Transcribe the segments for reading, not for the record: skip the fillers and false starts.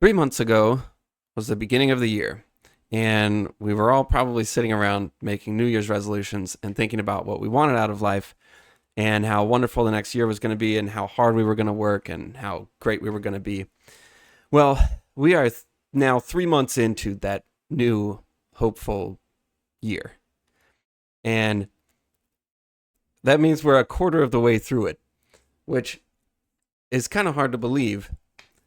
3 months ago was the beginning of the year, and we were all probably sitting around making New Year's resolutions and thinking about what we wanted out of life and how wonderful the next year was going to be and how hard we were going to work and how great we were going to be. Well, we are now 3 months into that new hopeful year. And that means we're a quarter of the way through it, which is kind of hard to believe,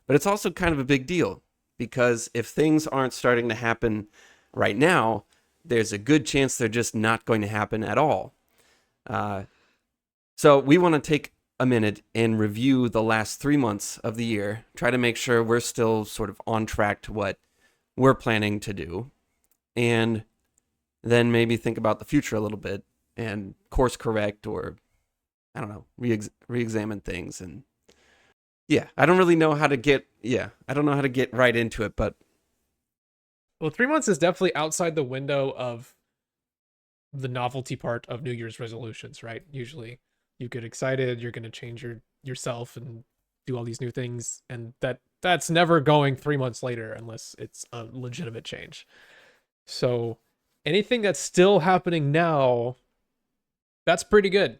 but it's also kind of a big deal because if things aren't starting to happen right now, there's a good chance they're just not going to happen at all. So we want to take a minute and review the last 3 months of the year, try to make sure we're still sort of on track to what we're planning to do, and then maybe think about the future a little bit and course correct or, I don't know, re-examine things. And yeah, I don't know how to get right into it, but Well, 3 months is definitely outside the window of the novelty part of New Year's resolutions, right? Usually you get excited, you're going to change yourself and do all these new things, and that's never going 3 months later unless it's a legitimate change. So anything that's still happening now, that's pretty good.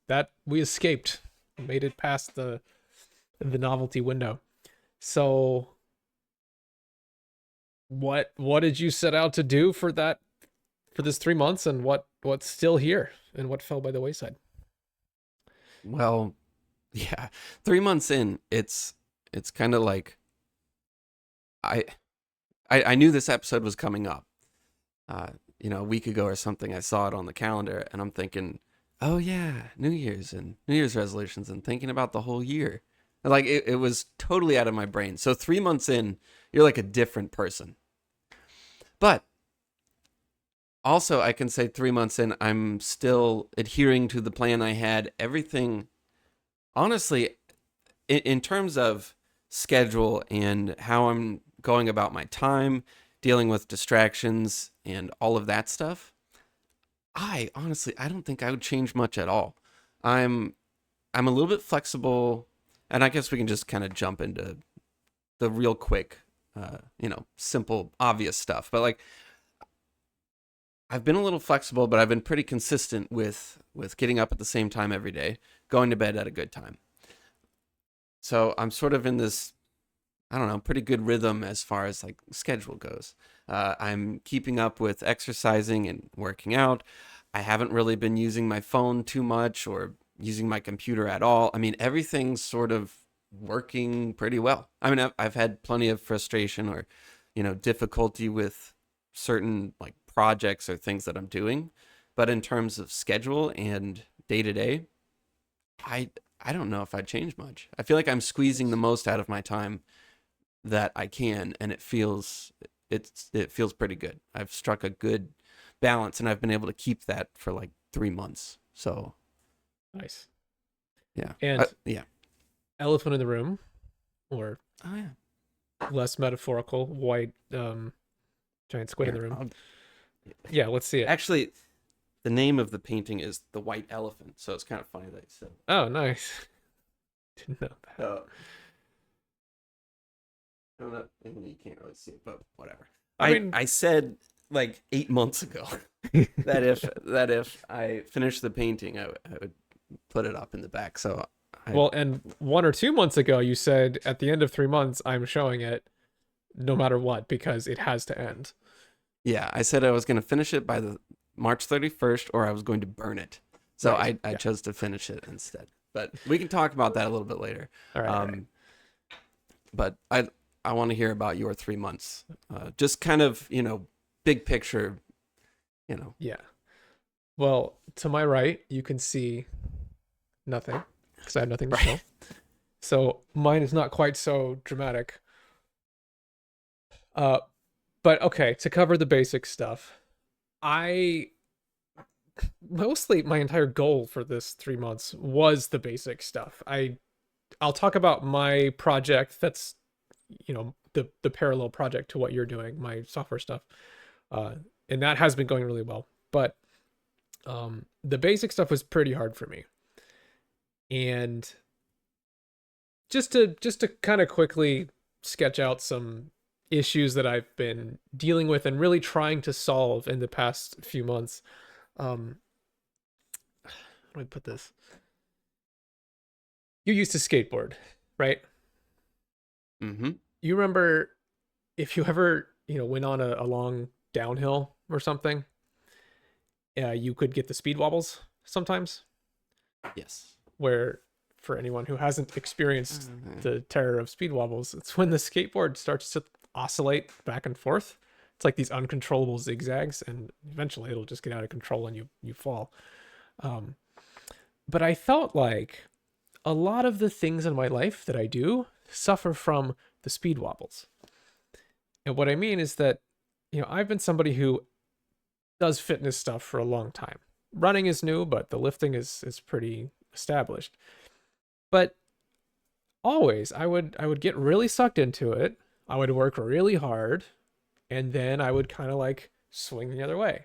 That we escaped, made it past the novelty window. So what did you set out to do for this 3 months, and what's still here and what fell by the wayside? well, yeah, 3 months in, it's kind of like I, I knew this episode was coming up. A week ago or something, I saw it on the calendar, and I'm thinking, oh yeah, New Year's and New Year's resolutions, and thinking about the whole year. Like it was totally out of my brain. So 3 months in, you're like a different person. But also, I can say 3 months in, I'm still adhering to the plan I had. Everything, honestly, in terms of schedule and how I'm going about my time, dealing with distractions and all of that stuff, I don't think I would change much at all. I'm I'm a little bit flexible, and I guess we can just kind of jump into the real quick, simple, obvious stuff. But like, I've been a little flexible, but I've been pretty consistent with getting up at the same time every day, going to bed at a good time. So I'm sort of in this, I don't know, pretty good rhythm as far as like schedule goes. I'm keeping up with exercising and working out. I haven't really been using my phone too much or using my computer at all. I mean, everything's sort of working pretty well. I mean, I've had plenty of frustration or, difficulty with certain like projects or things that I'm doing, but in terms of schedule and day to day, I I don't know if I'd change much. I feel like I'm squeezing the most out of my time that I can, and it feels pretty good. I've struck a good balance, and I've been able to keep that for like 3 months. So Nice. yeah, And yeah. elephant in the room, or Oh yeah. less metaphorical, white giant squid in Here, the room. Yeah, let's see it. actually, the name of the painting is the White Elephant, so it's kind of funny that you said. Oh, nice. Didn't know that. Oh, you can't really see it, but whatever. I mean, I said like 8 months ago that if I finished the painting, I would put it up in the back. So well, and 1 or 2 months ago, you said at the end of 3 months, I'm showing it no matter what because it has to end. yeah, I said I was going to finish it by the March 31st, or I was going to burn it. So Right. I Yeah. chose to finish it instead. But we can talk about that a little bit later. All right. All right. But I want to hear about your 3 months. Just kind of, big picture, you know. Yeah. Well, to my right, you can see nothing because I have nothing to show. Right. So mine is not quite so dramatic. Uh, but okay, to cover the basic stuff, I mostly my entire goal for this 3 months was the basic stuff. I'll talk about my project that's the parallel project to what you're doing, my software stuff. Uh, and that has been going really well. But the basic stuff was pretty hard for me. And just to kind of quickly sketch out some issues that I've been dealing with and really trying to solve in the past few months. Um, how do I put this? You used to skateboard, right? Mm-hmm. You remember if you ever, went on a long downhill or something, you could get the speed wobbles sometimes, Yes. where for anyone who hasn't experienced the terror of speed wobbles, it's when the skateboard starts to oscillate back and forth. It's like these uncontrollable zigzags, and eventually it'll just get out of control and you fall. Um, but I felt like a lot of the things in my life that I do suffer from the speed wobbles. And what I mean is that, I've been somebody who does fitness stuff for a long time. Running is new, but the lifting is pretty established. But always I would get really sucked into it. I would work really hard, and then I would kind of like swing the other way.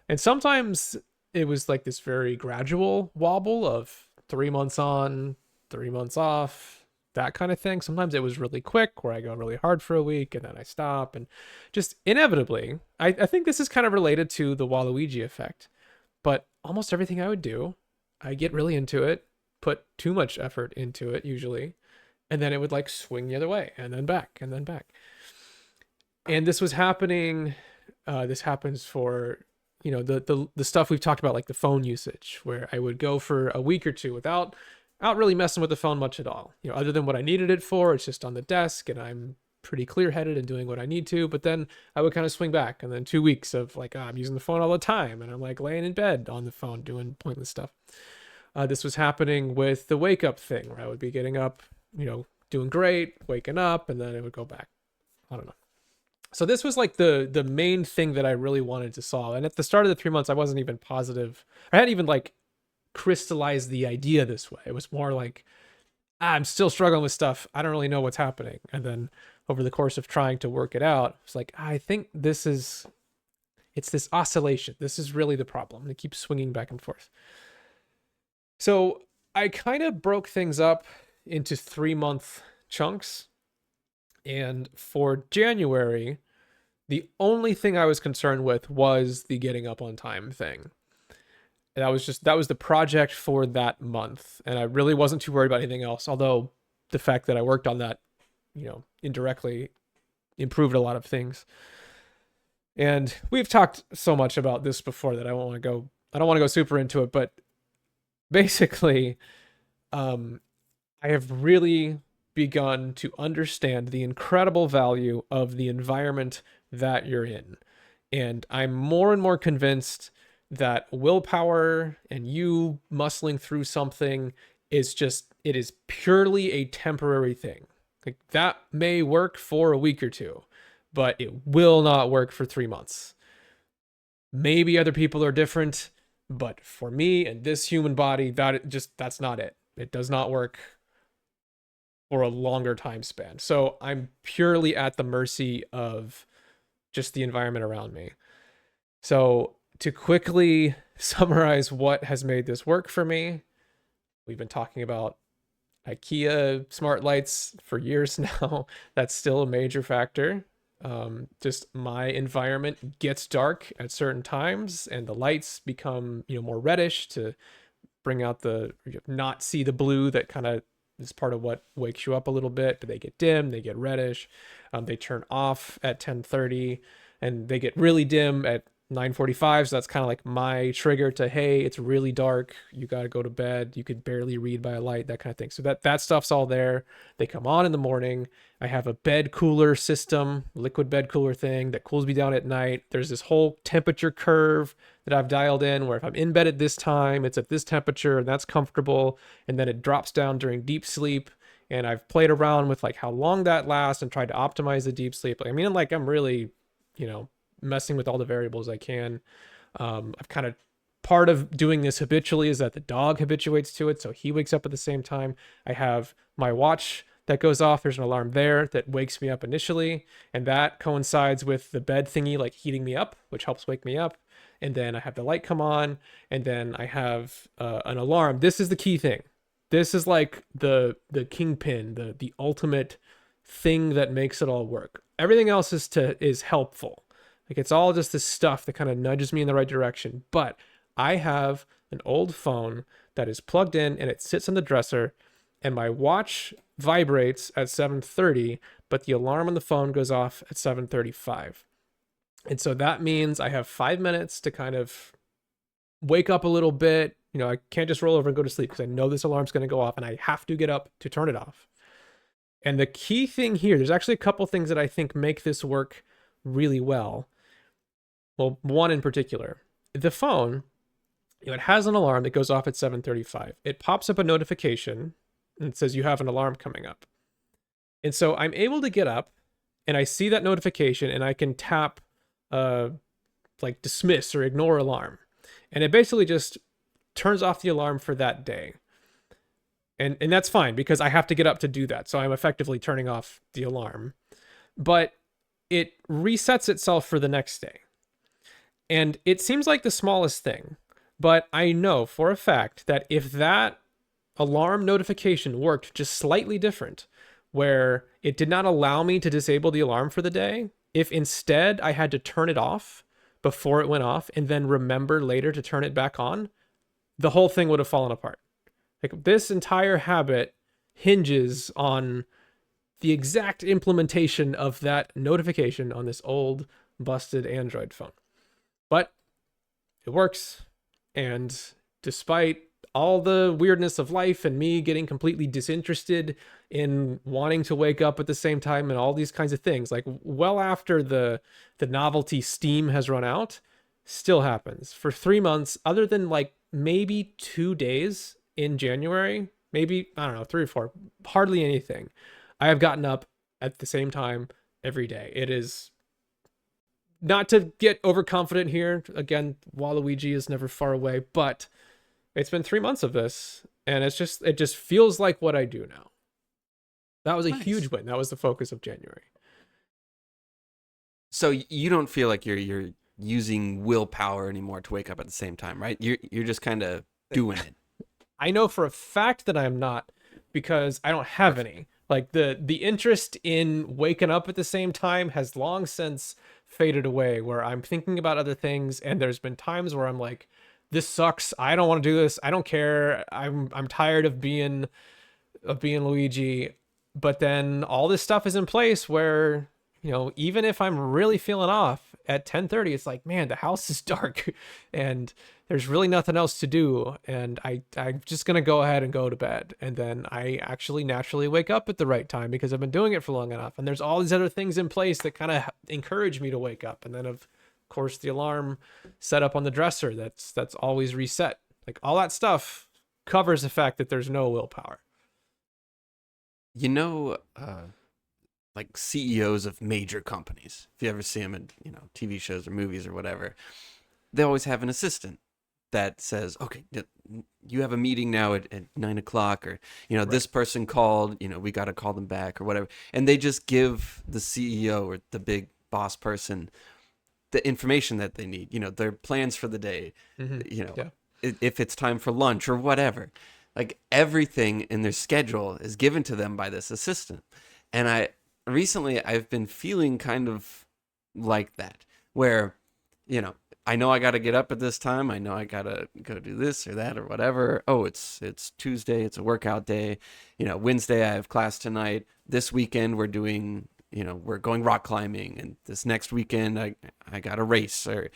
And sometimes it was like this very gradual wobble of 3 months on, 3 months off, that kind of thing. Sometimes it was really quick where I go really hard for a week and then I stop. And just inevitably, I think this is kind of related to the Waluigi effect. But almost everything I would do, I get really into it, put too much effort into it usually, and then it would like swing the other way and then back and then back. And this was happening. This happens for the stuff we've talked about, like the phone usage, where I would go for a week or two without really messing with the phone much at all. Other than what I needed it for, it's just on the desk, and I'm pretty clear-headed and doing what I need to. But then I would kind of swing back, and then 2 weeks of like, I'm using the phone all the time, and I'm like laying in bed on the phone doing pointless stuff. This was happening with the wake up thing, where I would be getting up, doing great, waking up, and then it would go back. I don't know. So this was like the main thing that I really wanted to solve. And at the start of the 3 months, I wasn't even positive. I hadn't even like crystallized the idea this way. It was more like, I'm still struggling with stuff. I don't really know what's happening. And then over the course of trying to work it out, it's like, I think it's this oscillation. This is really the problem. It keeps swinging back and forth. So I kind of broke things up into 3 month chunks. And for January, the only thing I was concerned with was the getting up on time thing. And that was the project for that month. And I really wasn't too worried about anything else. Although the fact that I worked on that, indirectly improved a lot of things. And we've talked so much about this before that I don't want to go super into it, but basically, I have really begun to understand the incredible value of the environment that you're in. And I'm more and more convinced that willpower and you muscling through something it is purely a temporary thing. Like that may work for a week or two, but it will not work for 3 months. Maybe other people are different, but for me and this human body, that's not it. It does not work for a longer time span. So I'm purely at the mercy of just the environment around me. So to quickly summarize what has made this work for me, we've been talking about IKEA smart lights for years now. That's still a major factor. Just my environment gets dark at certain times and the lights become, more reddish to bring out not see the blue that kind of is part of what wakes you up a little bit, but they get dim, they get reddish. They turn off at 10:30 and they get really dim at 9:45. So that's kind of like my trigger to, hey, it's really dark. You got to go to bed. You could barely read by a light, that kind of thing. So that stuff's all there. They come on in the morning. I have a bed cooler system, liquid bed cooler thing that cools me down at night. There's this whole temperature curve that I've dialed in where if I'm in bed at this time, it's at this temperature and that's comfortable. And then it drops down during deep sleep. And I've played around with like how long that lasts and tried to optimize the deep sleep. Like, I mean, like I'm really, messing with all the variables I can. I've kind of part of doing this habitually is that the dog habituates to it. So he wakes up at the same time. I have my watch that goes off. There's an alarm there that wakes me up initially. And that coincides with the bed thingy, like heating me up, which helps wake me up. And then I have the light come on, and then I have an alarm. This is the key thing. This is like the kingpin, the ultimate thing that makes it all work. Everything else is helpful. Like it's all just this stuff that kind of nudges me in the right direction. But I have an old phone that is plugged in and it sits on the dresser, and my watch vibrates at 7:30, but the alarm on the phone goes off at 7:35. And so that means I have 5 minutes to kind of wake up a little bit. I can't just roll over and go to sleep because I know this alarm's going to go off and I have to get up to turn it off. And the key thing here, there's actually a couple things that I think make this work really well. Well, one in particular. The phone, it has an alarm that goes off at 7:35. It pops up a notification and it says you have an alarm coming up. And so I'm able to get up and I see that notification and I can tap like dismiss or ignore alarm. And it basically just turns off the alarm for that day. And that's fine because I have to get up to do that. So I'm effectively turning off the alarm. But it resets itself for the next day. And it seems like the smallest thing, but I know for a fact that if that alarm notification worked just slightly different, where it did not allow me to disable the alarm for the day, if instead I had to turn it off before it went off and then remember later to turn it back on, the whole thing would have fallen apart. Like this entire habit hinges on the exact implementation of that notification on this old busted Android phone. But it works. And despite all the weirdness of life and me getting completely disinterested in wanting to wake up at the same time and all these kinds of things, like well after the novelty steam has run out, still happens for 3 months, other than like maybe 2 days in January, maybe, I don't know, 3 or 4, hardly anything. I have gotten up at the same time every day. It is not to get overconfident here. Again, Waluigi is never far away, but it's been 3 months of this, and it just feels like what I do now. That was a huge win. That was the focus of January. So you don't feel like you're using willpower anymore to wake up at the same time, right? You're just kind of doing it. I know for a fact that I'm not, because I don't have any. Like the interest in waking up at the same time has long since faded away, where I'm thinking about other things, and there's been times where I'm like, this sucks. I don't want to do this. I don't care. I'm tired of being Luigi. But then all this stuff is in place where, even if I'm really feeling off at 10:30, it's like, man, the house is dark and there's really nothing else to do. And I'm just going to go ahead and go to bed. And then I actually naturally wake up at the right time because I've been doing it for long enough. And there's all these other things in place that kind of encourage me to wake up. And then, of course, the alarm set up on the dresser that's always reset. Like all that stuff covers the fact that there's no willpower. Like CEOs of major companies, if you ever see them in, TV shows or movies or whatever, they always have an assistant that says, okay, you have a meeting now at 9 o'clock, or, right, this person called, we got to call them back or whatever. And they just give the CEO or the big boss person the information that they need, their plans for the day, Yeah. If it's time for lunch or whatever. Like everything in their schedule is given to them by this assistant. And I've been feeling kind of like that, where, I know I got to get up at this time. I know I got to go do this or that or whatever. Oh, it's Tuesday. It's a workout day. Wednesday I have class tonight. This weekend we're doing, we're going rock climbing. And this next weekend I got a race, or,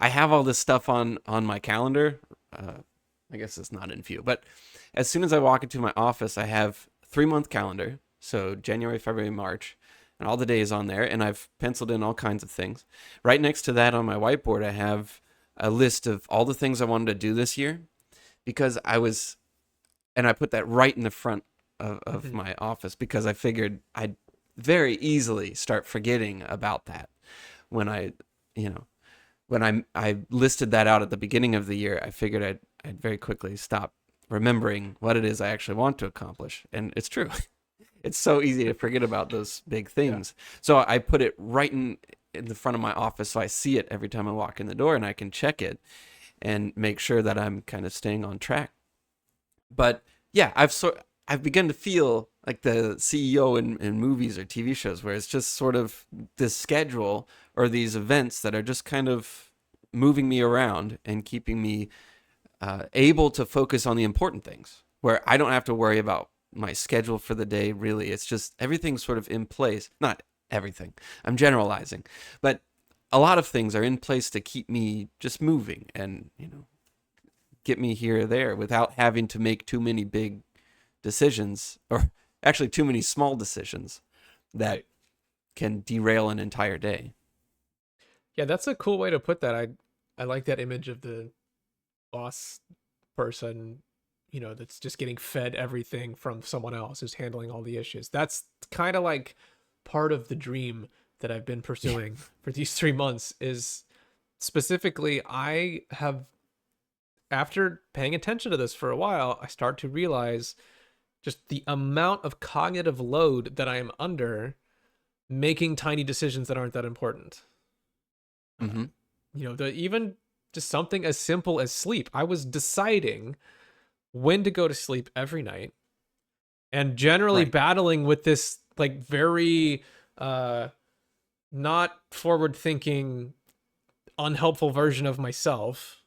I have all this stuff on my calendar. I guess it's not in view, but as soon as I walk into my office, I have 3-month calendar. So January, February, March, and all the days on there. And I've penciled in all kinds of things. Right next to that on my whiteboard, I have a list of all the things I wanted to do this year, because I put that right in the front of my office, because I figured I'd very easily start forgetting about that when I listed that out at the beginning of the year. I figured I'd very quickly stop remembering what it is I actually want to accomplish. And it's true. It's so easy to forget about those big things. Yeah. So I put it right in the front of my office, so I see it every time I walk in the door, and I can check it and make sure that I'm kind of staying on track. But yeah, I've begun to feel like the CEO in movies or TV shows, where it's just sort of this schedule or these events that are just kind of moving me around and keeping me able to focus on the important things, where I don't have to worry about my schedule for the day. Really, it's just everything's sort of in place. Not everything, I'm generalizing, but a lot of things are in place to keep me just moving and, get me here or there without having to make too many big decisions, or actually too many small decisions that Right. can derail an entire day. Yeah, that's a cool way to put that. I like that image of the boss person, that's just getting fed everything from someone else who's handling all the issues. That's kind of like part of the dream that I've been Yeah. pursuing for these 3 months is specifically I have, after paying attention to this for a while, I start to realize just the amount of cognitive load that I am under making tiny decisions that aren't that important. Uh, Mm-hmm. even just something as simple as sleep. I was deciding when to go to sleep every night and generally Right. battling with this like very uh not forward thinking unhelpful version of myself.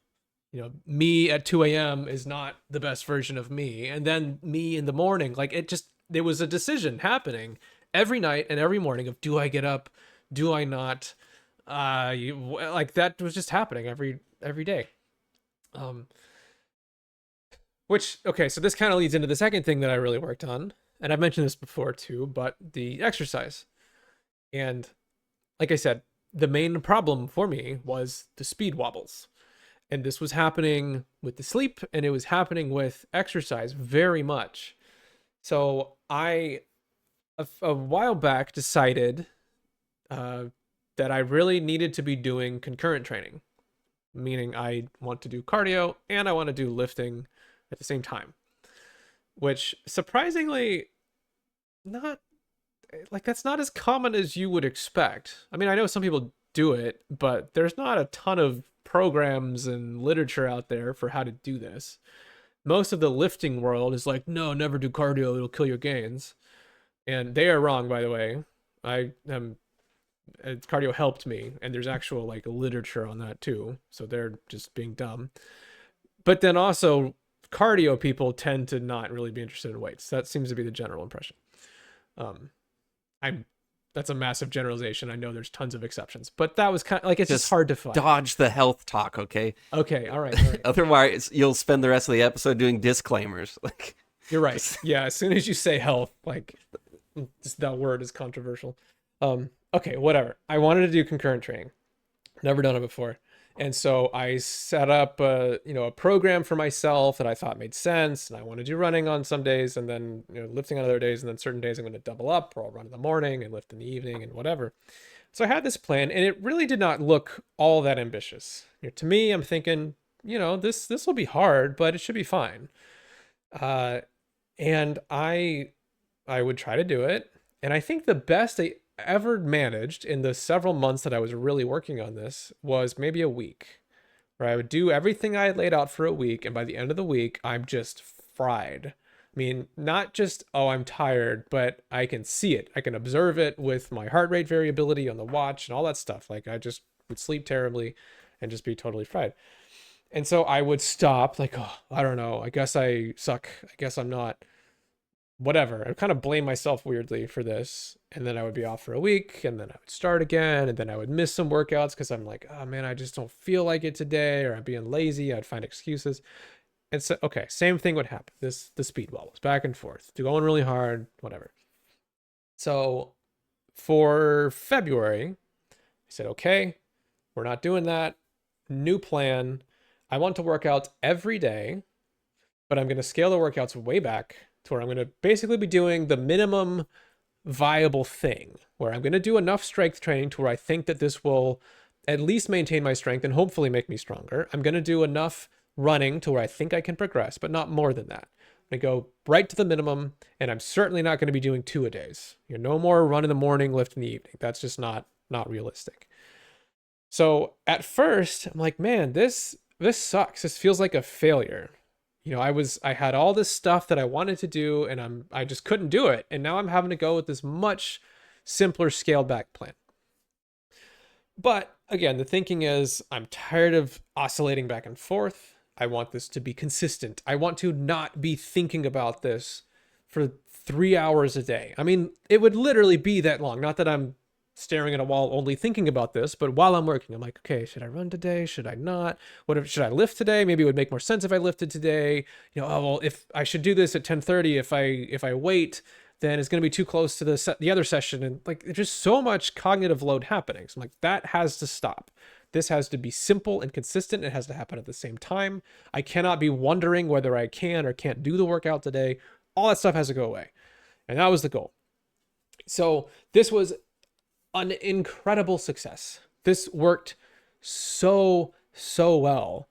Me at 2 a.m. is not the best version of me, and then me in the morning, like it just, there was a decision happening every night and every morning of, do I get up, do I not, like that was just happening every day. um Which, okay, so this kind of leads into the second thing that I really worked on. And I've mentioned this before too, but the exercise. And like I said, the main problem for me was the speed wobbles. And this was happening with the sleep and it was happening with exercise very much. So I, a while back, decided uh, that I really needed to be doing concurrent training, meaning I want to do cardio and I want to do lifting at the same time, which surprisingly not, like, that's not as common as you would expect. I mean, I know some people do it, but there's not a ton of programs and literature out there for how to do this. Most of the lifting world is like, no, never do cardio, it'll kill your gains. And they are wrong, by the way. I am Cardio helped me, and there's actual like literature on that too. So they're just being dumb. But then also cardio people tend to not really be interested in weights. That seems to be the general impression. Um, I'm That's a massive generalization. I know there's tons of exceptions, but that was kind of like, it's just Just hard to find. dodge the health talk, okay? Okay, all right. Otherwise, you'll spend the rest of the episode doing disclaimers. Like, You're right. just Yeah, as soon as you say health, like just that word is controversial. Okay, whatever. I wanted to do concurrent training. Never done it before. And so I set up a program for myself that I thought made sense, and I want to do running on some days and then lifting on other days, and then certain days I'm going to double up, or I'll run in the morning and lift in the evening and whatever. So I had this plan and it really did not look all that ambitious. To me, I'm thinking, this will be hard, but it should be fine. Uh and I would try to do it. And I think the best I ever managed in the several months that I was really working on this was maybe a week, where I would do everything I had laid out for a week. And by the end of the week, I'm just fried. I mean, not just, oh, I'm tired, but I can see it. I can observe it with my heart rate variability on the watch and all that stuff. Like I just would sleep terribly and just be totally fried. And so I would stop, like, oh, I don't know. I guess I suck. I guess I'm not, whatever. I kind of blame myself weirdly for this. And then I would be off for a week and then I would start again. And then I would miss some workouts because I'm like, oh man, I just don't feel like it today, or I'm being lazy. I'd find excuses. And so, okay, same thing would happen. The speed wobbles back and forth, going really hard, whatever. So for February, I said, okay, we're not doing that. New plan. I want to work out every day, but I'm going to scale the workouts way back to where I'm going to basically be doing the minimum viable thing, where I'm going to do enough strength training to where I think that this will at least maintain my strength and hopefully make me stronger. I'm going to do enough running to where I think I can progress, but not more than that. I'm going to go right to the minimum, and I'm certainly not going to be doing 2 a days. No more run in the morning, lift in the evening. That's just not realistic. So at first, I'm like, man, this sucks. This feels like a failure. I had all this stuff that I wanted to do, and I just couldn't do it. And now I'm having to go with this much simpler scaled back plan. But again, the thinking is I'm tired of oscillating back and forth. I want this to be consistent. I want to not be thinking about this for 3 hours a day. I mean, it would literally be that long. Not that I'm staring at a wall only thinking about this, but while I'm working, I'm like, okay, should I run today? Should I not? Should I lift today? Maybe it would make more sense if I lifted today. Oh well, if I should do this at 10:30, if I wait, then it's going to be too close to the other session, and like there's just so much cognitive load happening. So I'm like, that has to stop. This has to be simple and consistent. It has to happen at the same time. I cannot be wondering whether I can or can't do the workout today. All that stuff has to go away. And that was the goal. So this was an incredible success. This worked so well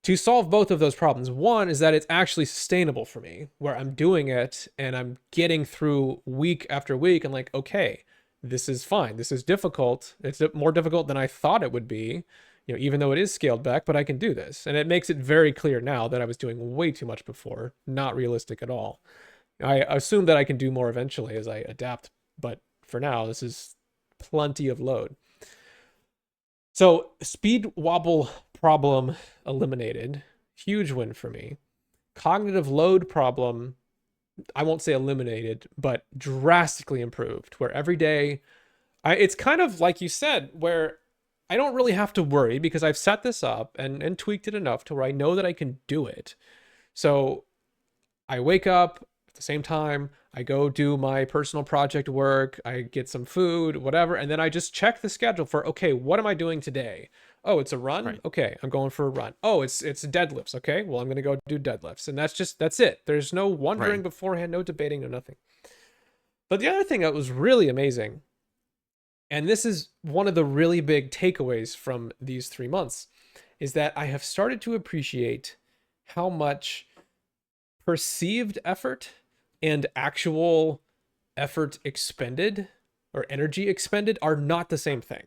to solve both of those problems. One is that it's actually sustainable for me, where I'm doing it and I'm getting through week after week and like, okay, this is fine. This is difficult. It's more difficult than I thought it would be, even though it is scaled back, but I can do this. And it makes it very clear now that I was doing way too much before, not realistic at all. I assume that I can do more eventually as I adapt, but for now, this is plenty of load. So speed wobble problem eliminated. Huge win for me. Cognitive load problem, I won't say eliminated, but drastically improved, where every day, it's kind of like you said, where I don't really have to worry because I've set this up and tweaked it enough to where I know that I can do it. So I wake up at the same time, I go do my personal project work, I get some food, whatever, and then I just check the schedule for, okay, what am I doing today? Oh, it's a run? Right. Okay, I'm going for a run. Oh, it's deadlifts. Okay, well, I'm going to go do deadlifts. And that's it. There's no wondering Right. beforehand, no debating, no nothing. But the other thing that was really amazing, and this is one of the really big takeaways from these 3 months, is that I have started to appreciate how much perceived effort and actual effort expended or energy expended are not the same thing.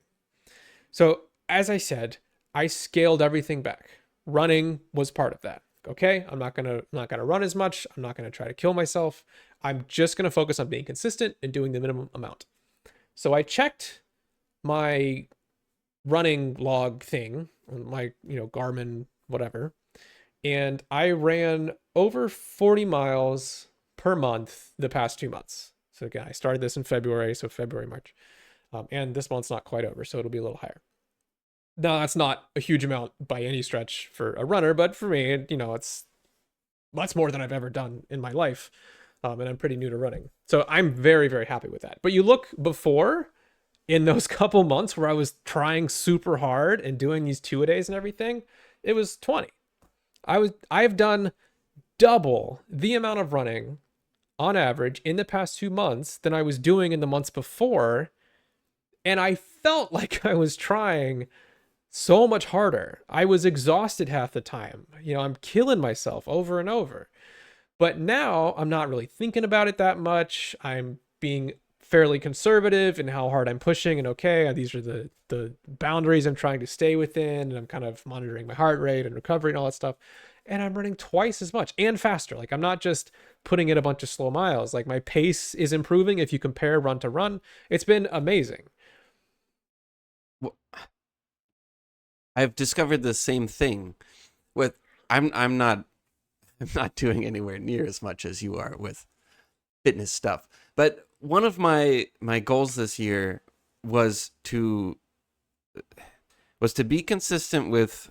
So, as I said, I scaled everything back. Running was part of that. Okay, I'm not gonna run as much. I'm not gonna try to kill myself. I'm just gonna focus on being consistent and doing the minimum amount. So I checked my running log thing, my Garmin whatever, and I ran over 40 miles per month the past 2 months. So again, I started this in February, so February, March, and this month's not quite over, so it'll be a little higher. Now that's not a huge amount by any stretch for a runner, but for me, it's much more than I've ever done in my life, and I'm pretty new to running, so I'm very, very happy with that. But you look before, in those couple months where I was trying super hard and doing these 2-a-days and everything, it was 20. I've done double the amount of running on average in the past 2 months than I was doing in the months before. And I felt like I was trying so much harder. I was exhausted half the time. I'm killing myself over and over. But now I'm not really thinking about it that much. I'm being fairly conservative in how hard I'm pushing, and okay, these are the boundaries I'm trying to stay within, and I'm kind of monitoring my heart rate and recovery and all that stuff. And I'm running twice as much and faster. Like, I'm not just putting in a bunch of slow miles. Like, my pace is improving if you compare run to run. It's been amazing. Well, I've discovered the same thing with I'm not doing anywhere near as much as you are with fitness stuff. But one of my goals this year was to be consistent with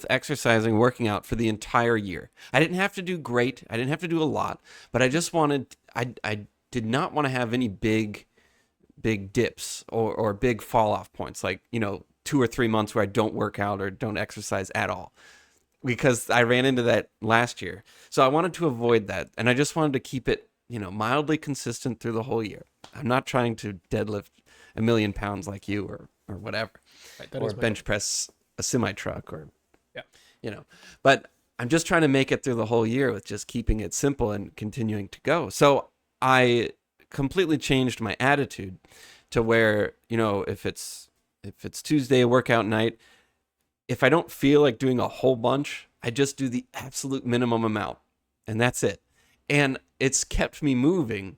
exercising, working out for the entire year. I didn't have to do great. I didn't have to do a lot, but I just wanted, I did not want to have any big dips or big fall off points, like, 2 or 3 months where I don't work out or don't exercise at all, because I ran into that last year. So I wanted to avoid that. And I just wanted to keep it, mildly consistent through the whole year. I'm not trying to deadlift 1,000,000 pounds like you or whatever, Right, or bench press a semi truck or, yeah. But I'm just trying to make it through the whole year with just keeping it simple and continuing to go. So I completely changed my attitude to where, if it's Tuesday workout night, if I don't feel like doing a whole bunch, I just do the absolute minimum amount, and that's it. And it's kept me moving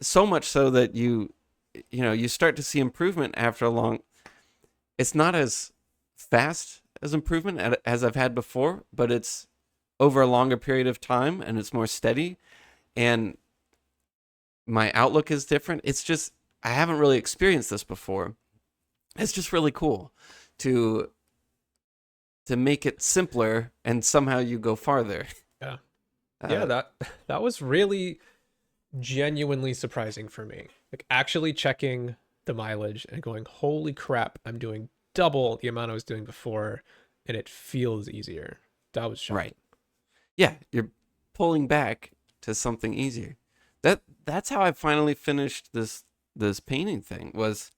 so much so that you start to see improvement after a long. It's not as fast as improvement as I've had before, but it's over a longer period of time, and it's more steady, and my outlook is different. It's just I haven't really experienced this before. It's just really cool to make it simpler, and somehow you go farther. Yeah. Yeah, Uh, that was really genuinely surprising for me. Like actually checking the mileage and going, "Holy crap, I'm doing double the amount I was doing before and it feels easier." That was shocking. right. Yeah, you're pulling back to something easier. That's how I finally finished this painting thing. Was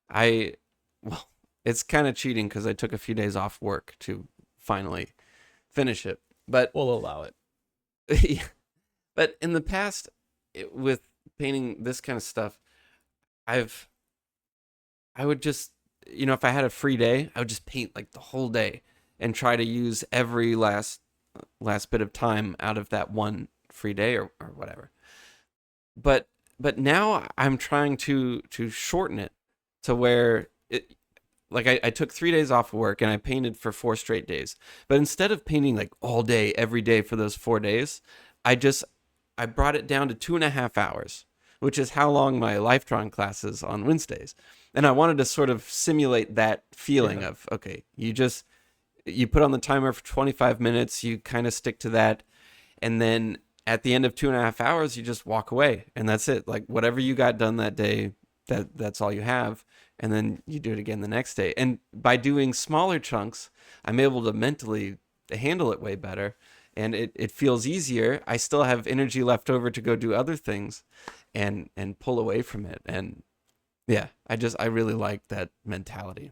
I well, it's kind of cheating because I took a few days off work to finally finish it. But We'll allow it. yeah, but in the past, with painting this kind of stuff, I've I would just if I had a free day, I would just paint like the whole day and try to use every last bit of time out of that one free day or whatever. But now I'm trying to shorten it to where like I took 3 days off of work and I painted for 4 straight days. But instead of painting like all day, every day for those 4 days, I brought it down to 2.5 hours, which is how long my life drawing class is on Wednesdays. And I wanted to sort of simulate that feeling Yeah. of, okay, you put on the timer for 25 minutes, you kind of stick to that, and then at the end of 2.5 hours, you just walk away, and that's it. Like whatever you got done that day, that's all you have, and then you do it again the next day. And by doing smaller chunks, I'm able to mentally handle it way better, and it feels easier. I still have energy left over to go do other things, and pull away from it. And yeah, I really like that mentality.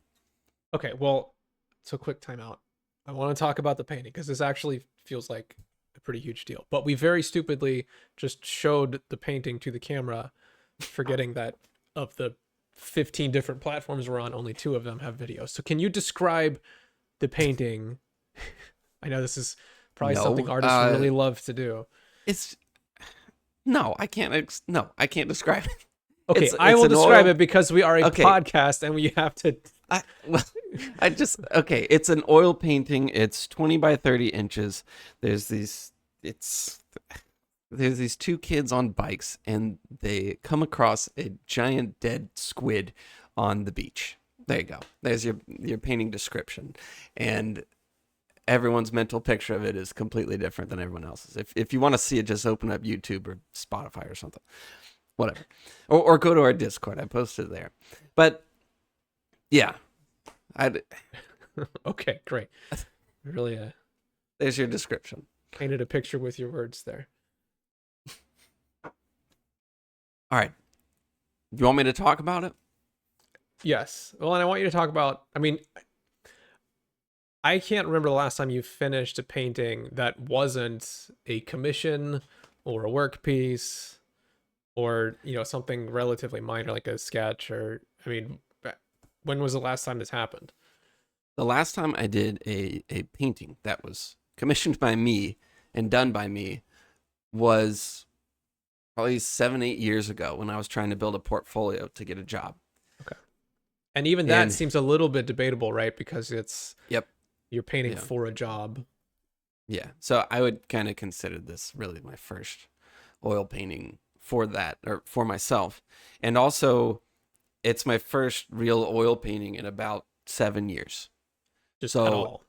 Okay, well, so quick timeout. I want to talk about the painting because this actually feels like a pretty huge deal. But we very stupidly just showed the painting to the camera, forgetting that of the 15 different platforms we're on, only two of them have videos. So can you describe the painting? I know this is probably something No, artists really love to do. it's no, I can't. No, I can't describe it. Okay, I It's will an describe oil. it because we are a Okay, podcast and we have to. well, I just okay. It's an oil painting. It's 20 by 30 inches. There's these. It's there's these two kids on bikes, and they come across a giant dead squid on the beach. There you go. There's your painting description, and everyone's mental picture of it is completely different than everyone else's. If you want to see it, just open up YouTube or Spotify or something, whatever, or go to our Discord. I posted it there. But yeah, I Okay, great. Really there's your description. painted a picture with your words there. All right, you want me to talk about it? Yes. Well, and I want you to talk about, I mean, I can't remember the last time you finished a painting that wasn't a commission or a work piece or, something relatively minor like a sketch or, I mean, when was the last time this happened? The last time I did a painting that was commissioned by me and done by me was probably 7-8 years ago when I was trying to build a portfolio to get a job. Okay. And even that And seems a little bit debatable, right? Because yep, you're painting yeah, for a job. yeah. So I would kind of consider this really my first oil painting for that or for myself, and also it's my first real oil painting in about 7 years. Just at So all.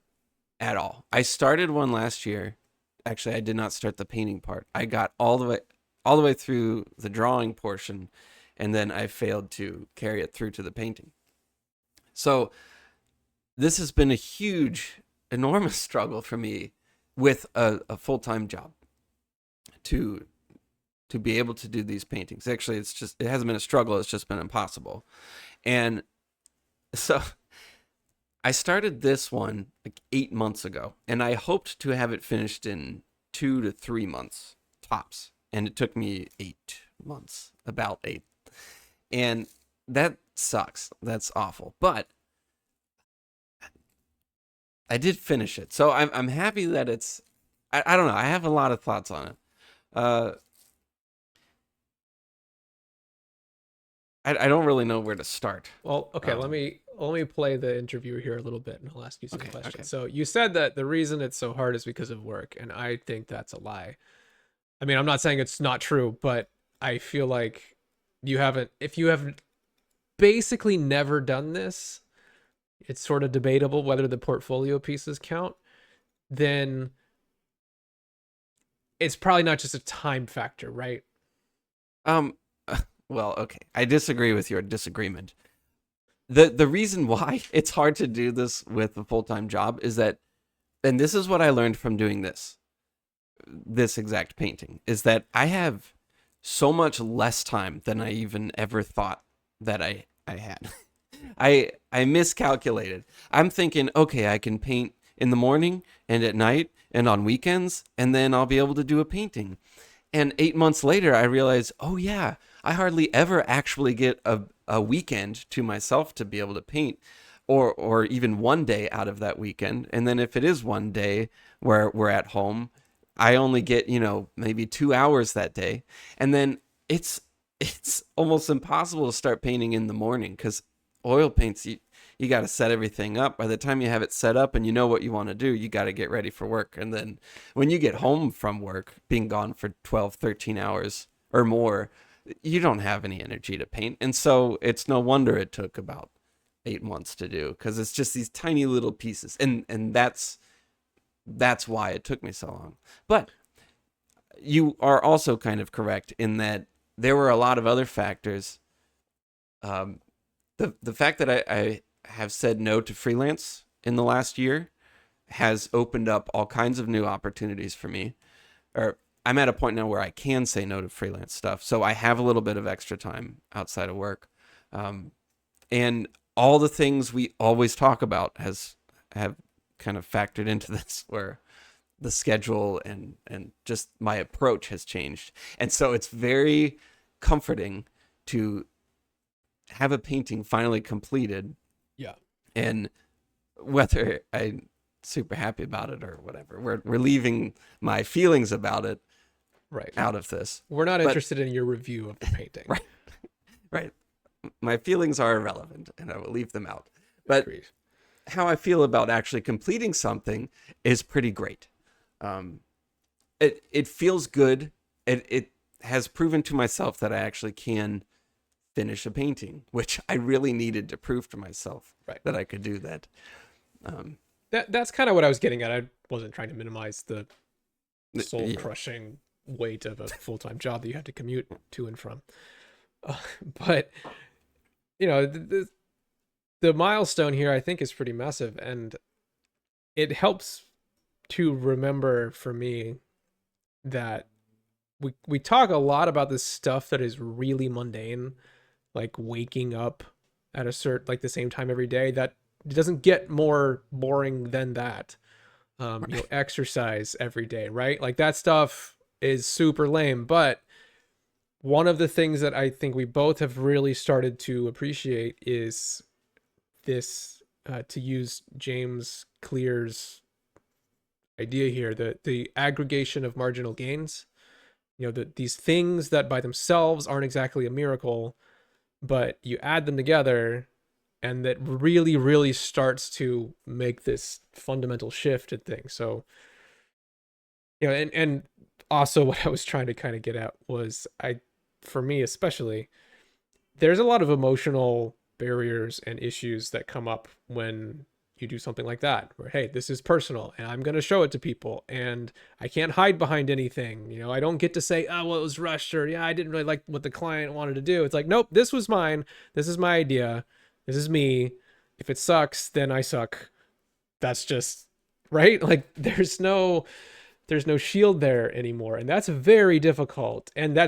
at all, I started one last year. Actually, I did not start the painting part. I got all the way through the drawing portion, and then I failed to carry it through to the painting. So this has been a huge, enormous struggle for me with a full-time job to be able to do these paintings. Actually, it hasn't been a struggle, it's just been impossible. And so I started this one like 8 months ago, and I hoped to have it finished in 2 to 3 months tops. And it took me 8 months, about 8. And that sucks. That's awful. But I did finish it, so I'm happy that it's. I don't know. I have a lot of thoughts on it. Uh, I don't really know where to start. Well, okay, Um, let me play the interviewer here a little bit and I'll ask you some okay, okay. questions. So you said that the reason it's so hard is because of work, and I think that's a lie. I mean, I'm not saying it's not true, but I feel like if you have basically never done this, it's sort of debatable whether the portfolio pieces count, then it's probably not just a time factor, right? Um, well, okay. I disagree with your disagreement. The reason why it's hard to do this with a full-time job is that, and this is what I learned from doing this exact painting, is that I have so much less time than I even ever thought that I had. I miscalculated. I'm thinking, okay, I can paint in the morning and at night and on weekends, and then I'll be able to do a painting. And 8 months later, I realized, oh yeah, I hardly ever actually get a weekend to myself to be able to paint, or even one day out of that weekend. And then if it is one day where we're at home, I only get, maybe 2 hours that day. And then it's almost impossible to start painting in the morning because oil paints, you got to set everything up. By the time you have it set up and you know what you want to do, you got to get ready for work. And then when you get home from work, being gone for 12, 13 hours or more, you don't have any energy to paint. And so it's no wonder it took about 8 months to do, because it's just these tiny little pieces. And that's why it took me so long. But you are also kind of correct in that there were a lot of other factors. The fact that I have said no to freelance in the last year has opened up all kinds of new opportunities for me. Or I'm at a point now where I can say no to freelance stuff, so I have a little bit of extra time outside of work, and all the things we always talk about have kind of factored into this, where the schedule and just my approach has changed, and so it's very comforting to have a painting finally completed. Yeah. And whether I'm super happy about it or whatever, we're leaving my feelings about it Right. out of this. We're not But interested in your review of the painting. right, right. My feelings are irrelevant and I will leave them out. But Agreed. how I feel about actually completing something is pretty great. Um, it feels good. It has proven to myself that I actually can finish a painting, which I really needed to prove to myself Right. that I could do that. That's kind of what I was getting at. I wasn't trying to minimize the soul Yeah. crushing weight of a full time job that you had to commute to and from. But the milestone here I think is pretty massive, and it helps to remember for me that we talk a lot about this stuff that is really mundane, like waking up at a like the same time every day. That doesn't get more boring than that. Exercise every day, right? Like that stuff is super lame, but one of the things that I think we both have really started to appreciate is this, to use James Clear's idea here, the aggregation of marginal gains. These things that by themselves aren't exactly a miracle, but you add them together and that really, really starts to make this fundamental shift in things. So, and also what I was trying to kind of get at was, for me especially, there's a lot of emotional barriers and issues that come up when you do something like that, where, hey, this is personal and I'm going to show it to people and I can't hide behind anything. I don't get to say, oh, well, it was rushed, or yeah, I didn't really like what the client wanted to do. It's like, nope, this was mine. This is my idea. This is me. If it sucks, then I suck. That's just right. Like there's no shield there anymore. And that's very difficult. And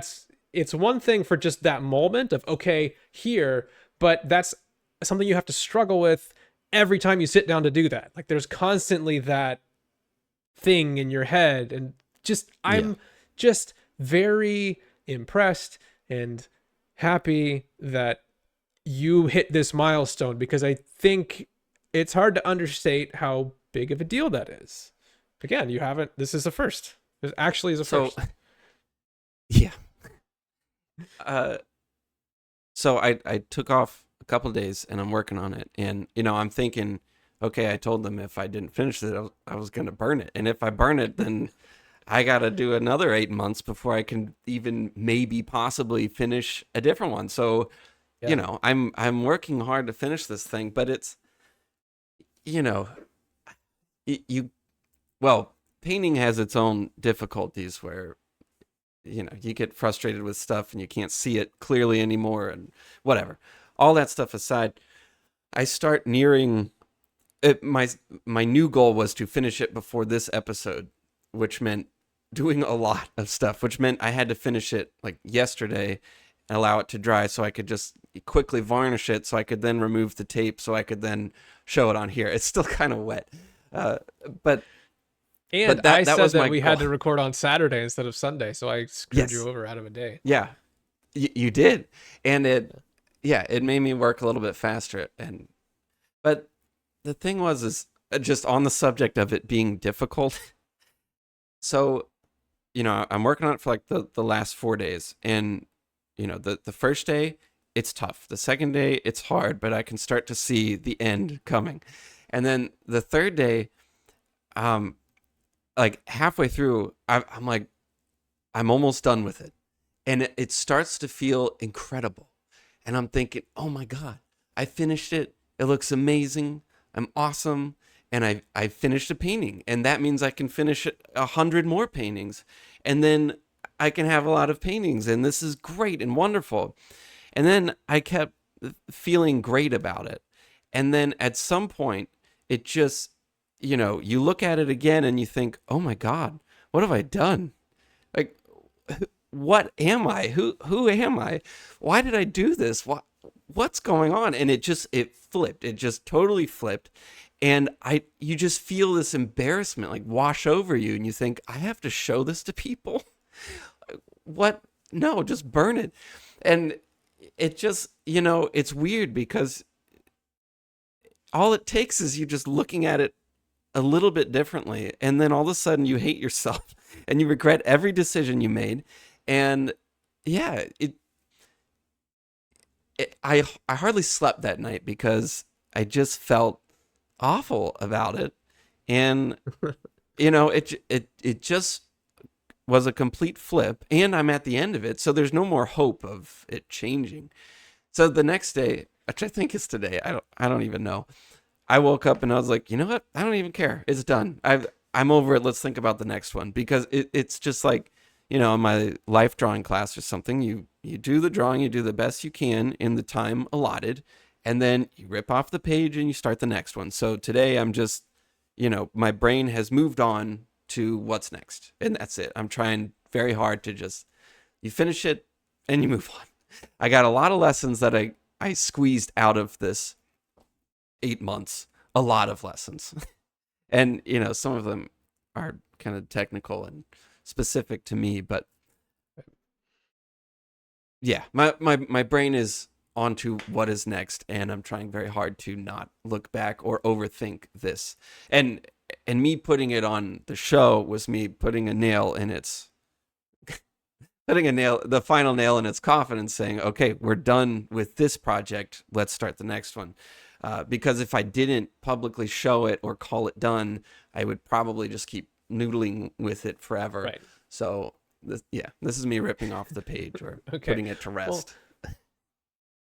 it's one thing for just that moment of, okay, here, but that's something you have to struggle with every time you sit down to do that. Like there's constantly that thing in your head, and I'm just very impressed and happy that you hit this milestone, because I think it's hard to understate how big of a deal that is. Again, you haven't. This is a first. This actually is a So first. yeah. Uh, so I took off a couple of days and I'm working on it. And, I'm thinking, okay, I told them if I didn't finish it, I was going to burn it. And if I burn it, then I got to do another 8 months before I can even maybe possibly finish a different one. So, Yeah. I'm working hard to finish this thing, but it's, you know, you well, painting has its own difficulties where you get frustrated with stuff and you can't see it clearly anymore and whatever. All that stuff aside, I start nearing it. My new goal was to finish it before this episode, which meant doing a lot of stuff, which meant I had to finish it like yesterday and allow it to dry so I could just quickly varnish it so I could then remove the tape so I could then show it on here. It's still kind of wet. Uh, but And but I that said was that my we goal. had to record on Saturday instead of Sunday, so I screwed you Yes. over out of a day. Yeah. You did. And it made me work a little bit faster. But the thing was, is just on the subject of it being difficult. So, I'm working on it for like the last 4 days. And, the first day, it's tough. The second day, it's hard, but I can start to see the end coming. And then the third day, um, like halfway through, I'm like, I'm almost done with it. And it starts to feel incredible. And I'm thinking, oh my God, I finished it. It looks amazing. I'm awesome. And I finished a painting. And that means I can finish 100 more paintings. And then I can have a lot of paintings. And this is great and wonderful. And then I kept feeling great about it. And then at some point, it just, you look at it again and you think, oh my God, what have I done? Like, what am I? Who am I? Why did I do this? What's going on? And it flipped. It just totally flipped. And you just feel this embarrassment like wash over you, and you think, I have to show this to people? What? No, just burn it. And it just, it's weird because all it takes is you just looking at it a little bit differently, and then all of a sudden you hate yourself and you regret every decision you made. And yeah, I hardly slept that night because I just felt awful about it. And it just was a complete flip, and I'm at the end of it, so there's no more hope of it changing. So the next day, which I think is today, I don't even know, I woke up and I was like, you know what? I don't even care. It's done. I'm over it. Let's think about the next one, because it's just like, in my life drawing class or something, you do the drawing, you do the best you can in the time allotted, and then you rip off the page and you start the next one. So today I'm just, my brain has moved on to what's next, and that's it. I'm trying very hard to just, you finish it and you move on. I got a lot of lessons that I squeezed out of this 8 months, a lot of lessons. And, some of them are kind of technical and specific to me, but yeah, my brain is onto what is next, and I'm trying very hard to not look back or overthink this. And me putting it on the show was me putting a nail in its the final nail in its coffin, and saying, okay, we're done with this project. Let's start the next one. Because if I didn't publicly show it or call it done, I would probably just keep noodling with it forever. Right. So this is me ripping off the page or Okay. putting it to rest. Well,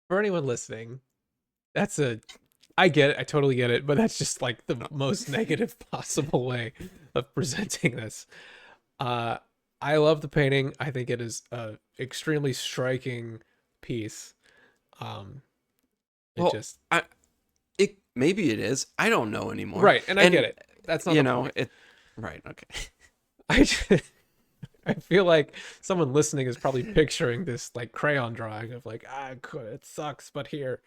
for anyone listening, I get it. I totally get it. But that's just like the most negative possible way of presenting this. I love the painting. I think it is a extremely striking piece. It Well, just maybe it is. I don't know anymore. right, and I get it. That's not the point. Right. Okay. I feel like someone listening is probably picturing this like crayon drawing of like, it sucks, but here.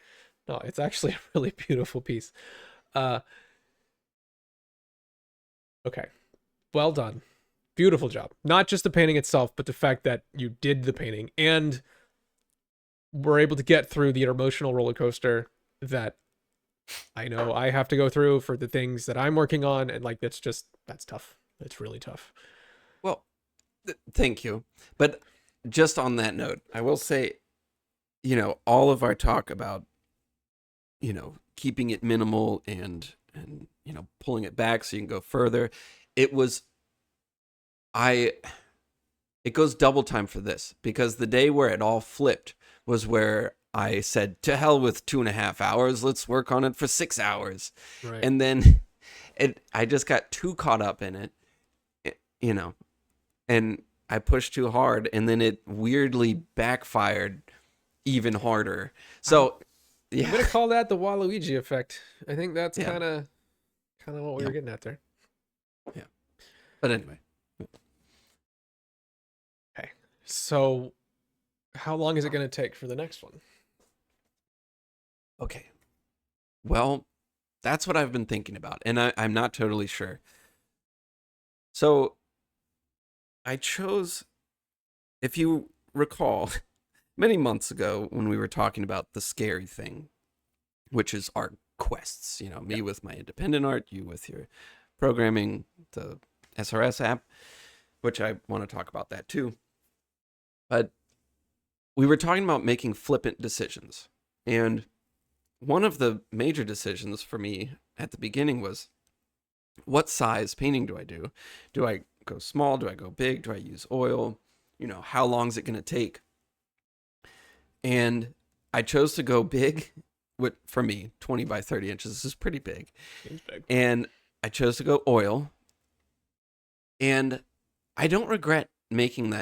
No, it's actually a really beautiful piece. Okay. Well done. Beautiful job. Not just the painting itself, but the fact that you did the painting and were able to get through the emotional roller coaster that I know I have to go through for the things that I'm working on, and like that's tough. It's really tough. Well, thank you. But just on that note, I will say, all of our talk about, keeping it minimal and pulling it back so you can go further, it was I it goes double time for this, because the day where it all flipped was where I said, to hell with 2.5 hours, let's work on it for 6 hours. Right. And then I just got too caught up in it, you know, and I pushed too hard, and then it weirdly backfired even harder. I'm, So, I'm yeah, gonna call that the Waluigi effect. I think that's yeah, kind of what we yeah, were getting at there. yeah. But anyway, Okay. So, how long is it gonna take for the next one? okay. Well, that's what I've been thinking about, and I'm not totally sure. So I chose, if you recall, many months ago when we were talking about the scary thing, which is art quests, Yeah. me with my independent art, you with your programming, the SRS app, which I want to talk about that too. But we were talking about making flippant decisions. And one of the major decisions for me at the beginning was, what size painting do I do? Do I go small? Do I go big? Do I use oil? How long is it going to take? And I chose to go big. For me, 20 by 30 inches is pretty big. Seems big. And I chose to go oil. And I don't regret making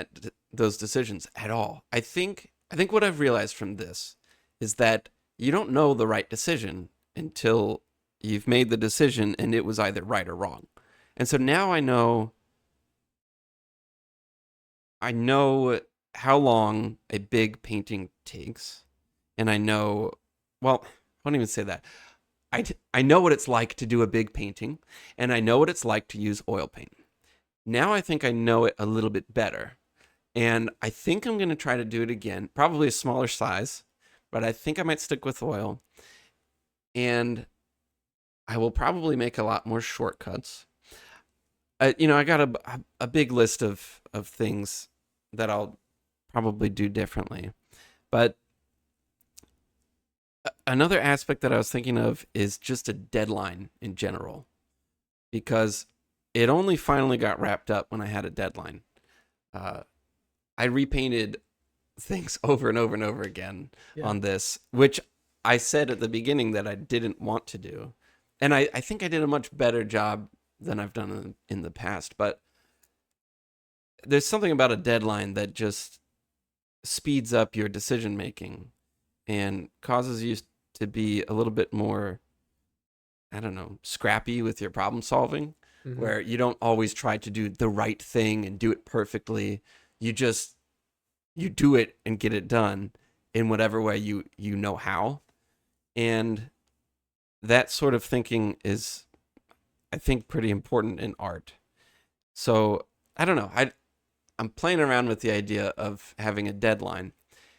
those decisions at all. I think what I've realized from this is that you don't know the right decision until you've made the decision and it was either right or wrong. And so now I know how long a big painting takes, and I know, well, I don't even say that. I know what it's like to do a big painting, and I know what it's like to use oil paint. Now I think I know it a little bit better, and I think I'm going to try to do it again, probably a smaller size, but I think I might stick with oil, and I will probably make a lot more shortcuts. I got a big list of things that I'll probably do differently. But another aspect that I was thinking of is just a deadline in general, because it only finally got wrapped up when I had a deadline. Uh, I repainted things over and over and over again Yeah. on this, which I said at the beginning that I didn't want to do. And I think I did a much better job than I've done in the past. But there's something about a deadline that just speeds up your decision making and causes you to be a little bit more, I don't know, scrappy with your problem solving, Mm-hmm. where you don't always try to do the right thing and do it perfectly. You do it and get it done in whatever way you know how. And that sort of thinking is, I think, pretty important in art. So I don't know. I'm playing around with the idea of having a deadline.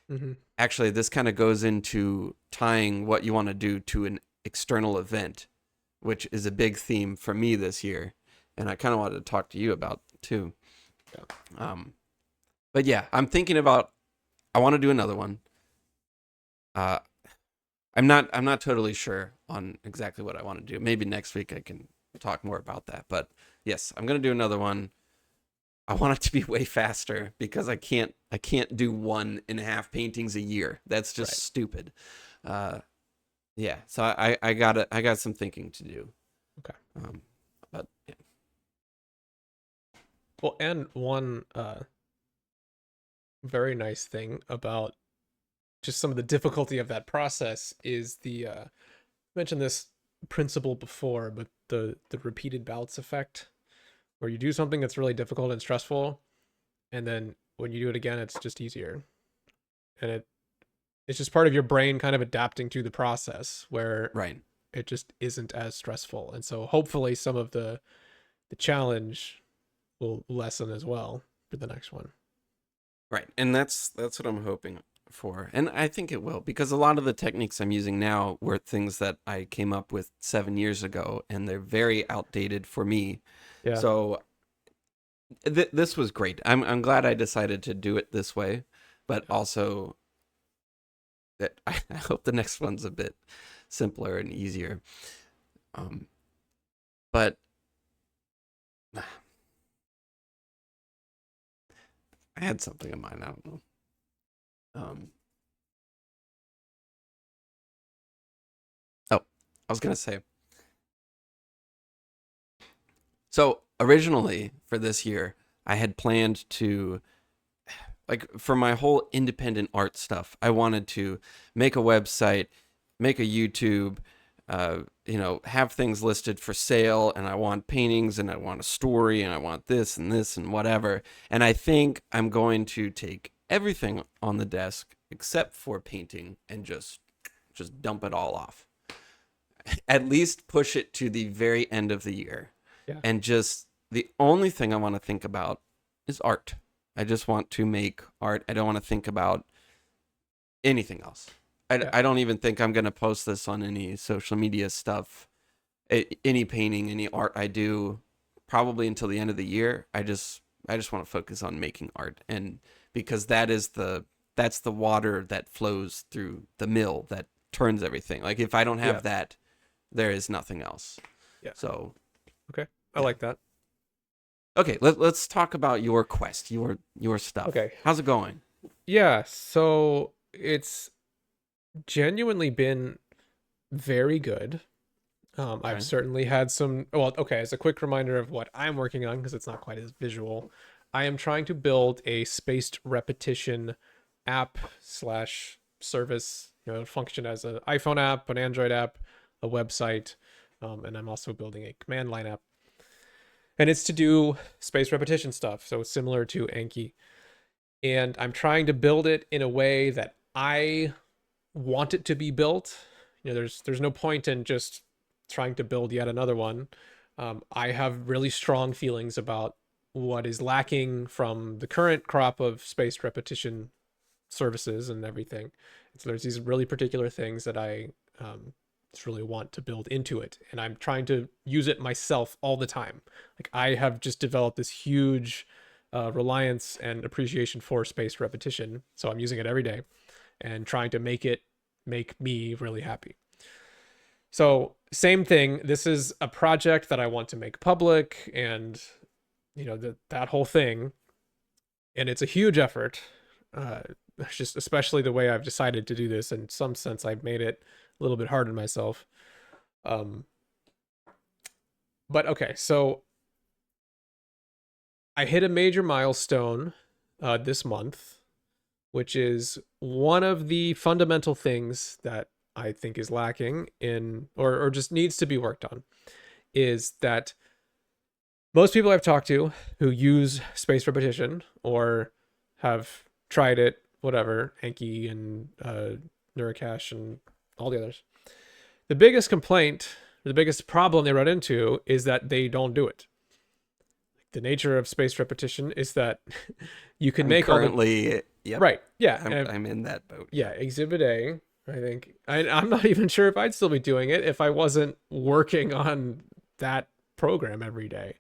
Mm-hmm. Actually, this kind of goes into tying what you want to do to an external event, which is a big theme for me this year, and I kind of wanted to talk to you about too. Yeah. But yeah, I'm thinking about. I want to do another one. Uh, I'm not totally sure on exactly what I want to do. Maybe next week I can talk more about that. But yes, I'm gonna do another one. I want it to be way faster because I can't do 1.5 paintings a year. That's just Right. stupid. Uh, yeah, so I got some thinking to do. Okay. But yeah. Well, and one very nice thing about just some of the difficulty of that process is the mentioned this principle before, but the repeated bouts effect, where you do something that's really difficult and stressful, and then when you do it again, it's just easier, and it's just part of your brain kind of adapting to the process where Right, it just isn't as stressful, and so hopefully some of the challenge will lessen as well for the next one. right, and that's what I'm hoping for. And I think it will, because a lot of the techniques I'm using now were things that I came up with 7 years ago, and they're very outdated for me. Yeah. So this was great. I'm glad I decided to do it this way, but also that I hope the next one's a bit simpler and easier. But I had something in mind. I don't know. Oh, I was gonna say. So originally for this year, I had planned to, like, for my whole independent art stuff, I wanted to make a website, make a YouTube, have things listed for sale, and I want paintings, and I want a story, and I want this and whatever. And I think I'm going to take everything on the desk except for painting and just dump it all off. At least push it to the very end of the year. Yeah. And just the only thing I want to think about is art. I just want to make art. I don't want to think about anything else. I don't even think I'm going to post this on any social media stuff. Any painting, any art I do, probably until the end of the year. I just want to focus on making art, and because that's the water that flows through the mill that turns everything. Like, if I don't have that, there is nothing else. Yeah. So, okay, I like that. Okay, let's talk about your quest, your stuff. Okay, how's it going? Yeah, so it's genuinely been very good. Okay. I've certainly had some. Well, okay, as a quick reminder of what I'm working on, because it's not quite as visual, I am trying to build a spaced repetition app slash service. Function as an iPhone app, an Android app, a website, and I'm also building a command line app. And it's to do spaced repetition stuff, so it's similar to Anki. And I'm trying to build it in a way that I want it to be built. There's no point in just trying to build yet another one. I have really strong feelings about what is lacking from the current crop of spaced repetition services and everything. So there's these really particular things that I just really want to build into it, and I'm trying to use it myself all the time. Like, I have just developed this huge reliance and appreciation for spaced repetition, so I'm using it every day and trying to make me really happy. So same thing, this is a project that I want to make public, and that whole thing, and it's a huge effort. Just especially the way I've decided to do this. In some sense, I've made it a little bit hard on myself. But okay, so I hit a major milestone this month, which is one of the fundamental things that I think is lacking in, or just needs to be worked on, is that most people I've talked to who use spaced repetition or have tried it, whatever, Anki and Neuracache and all the others, the biggest complaint, the biggest problem they run into is that they don't do it. The nature of spaced repetition is that you can make currently, yep. Right, yeah. I'm in that boat. Yeah, Exhibit A, I think. I'm not even sure if I'd still be doing it if I wasn't working on that program every day.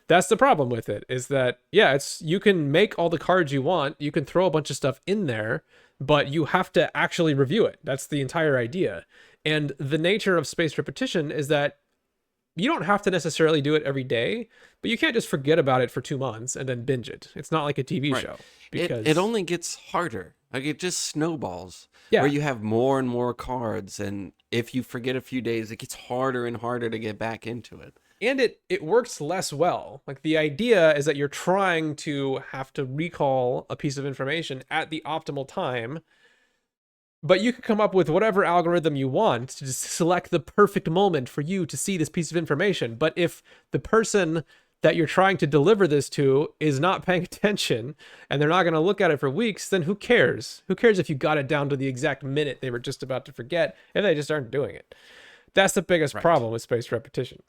That's the problem with it, is that, you can make all the cards you want, you can throw a bunch of stuff in there, but you have to actually review it. That's the entire idea. And the nature of spaced repetition is that you don't have to necessarily do it every day, but you can't just forget about it for 2 months and then binge it. It's not like a TV show. Because it only gets harder. Like, it just snowballs. Yeah. Where you have more and more cards, and if you forget a few days, it gets harder and harder to get back into it. And it works less well. Like, the idea is that you're trying to have to recall a piece of information at the optimal time, but you can come up with whatever algorithm you want to just select the perfect moment for you to see this piece of information. But if the person that you're trying to deliver this to is not paying attention and they're not going to look at it for weeks, then who cares? Who cares if you got it down to the exact minute they were just about to forget if they just aren't doing it? That's the biggest problem with spaced repetition.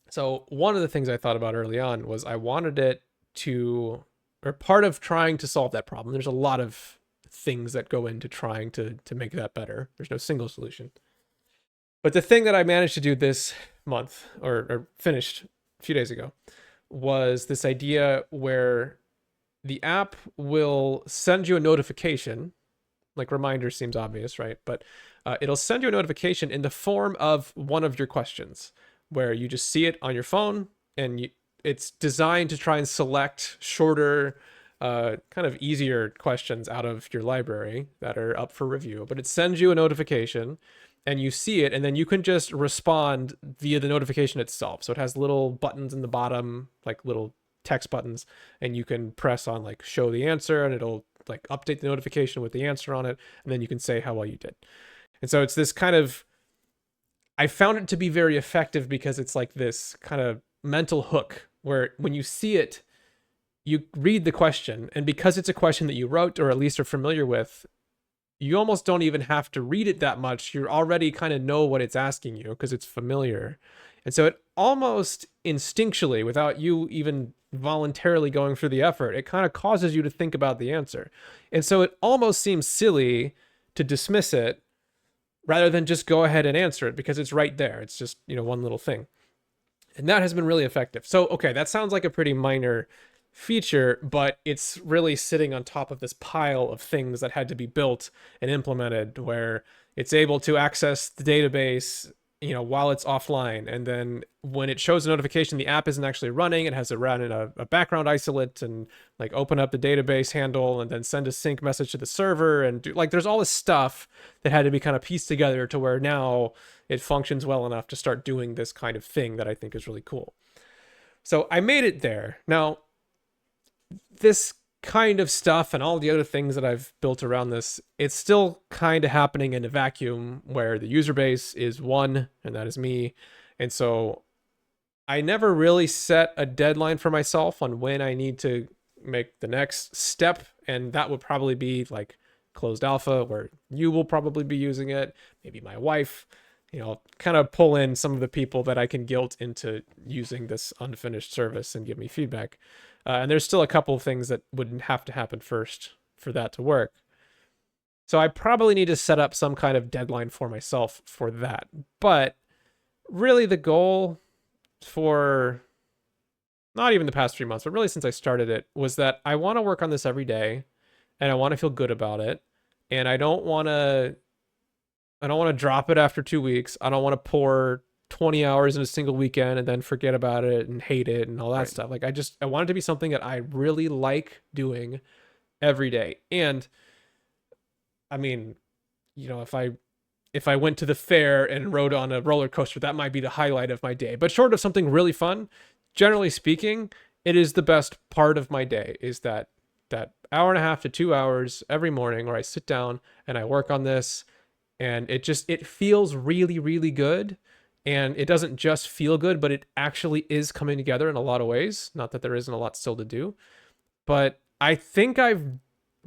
So one of the things I thought about early on was I wanted it to, or part of trying to solve that problem, there's a lot of things that go into trying to make that better. There's no single solution. But the thing that I managed to do this month, or finished a few days ago, was this idea where the app will send you a notification. Like reminder seems obvious, right? But it'll send you a notification in the form of one of your questions, where you just see it on your phone, and it's designed to try and select shorter, kind of easier questions out of your library that are up for review. But it sends you a notification, and you see it, and then you can just respond via the notification itself. So it has little buttons in the bottom, like little text buttons, and you can press on like show the answer, and it'll like update the notification with the answer on it, and then you can say how well you did. And so it's this kind of, I found it to be very effective because it's like this kind of mental hook where when you see it, you read the question, and because it's a question that you wrote or at least are familiar with, you almost don't even have to read it that much. You already kind of know what it's asking you because it's familiar. And so it almost instinctually, without you even voluntarily going through the effort, it kind of causes you to think about the answer. And so it almost seems silly to dismiss it rather than just go ahead and answer it because it's right there. It's just, one little thing. And that has been really effective. So, okay, that sounds like a pretty minor feature, but it's really sitting on top of this pile of things that had to be built and implemented, where it's able to access the database while it's offline, and then when it shows a notification the app isn't actually running, it has to run in a background isolate and like open up the database handle and then send a sync message to the server, and do like there's all this stuff that had to be kind of pieced together to where now it functions well enough to start doing this kind of thing that I think is really cool. So I made it there. Now this kind of stuff and all the other things that I've built around this, it's still kind of happening in a vacuum where the user base is one, and that is me. And so I never really set a deadline for myself on when I need to make the next step. And that would probably be like closed alpha, where you will probably be using it, maybe my wife, kind of pull in some of the people that I can guilt into using this unfinished service and give me feedback. And there's still a couple of things that wouldn't have to happen first for that to work. So I probably need to set up some kind of deadline for myself for that. But really the goal for not even the past 3 months, but really since I started it, was that I want to work on this every day, and I want to feel good about it. And I don't want to drop it after 2 weeks. I don't want to pour 20 hours in a single weekend and then forget about it and hate it and all that stuff. Like I want it to be something that I really like doing every day. And I mean, if I went to the fair and rode on a roller coaster, that might be the highlight of my day. But short of something really fun, generally speaking, it is the best part of my day, is that hour and a half to 2 hours every morning where I sit down and I work on this, and it feels really, really good. And it doesn't just feel good, but it actually is coming together in a lot of ways. Not that there isn't a lot still to do, but I think I've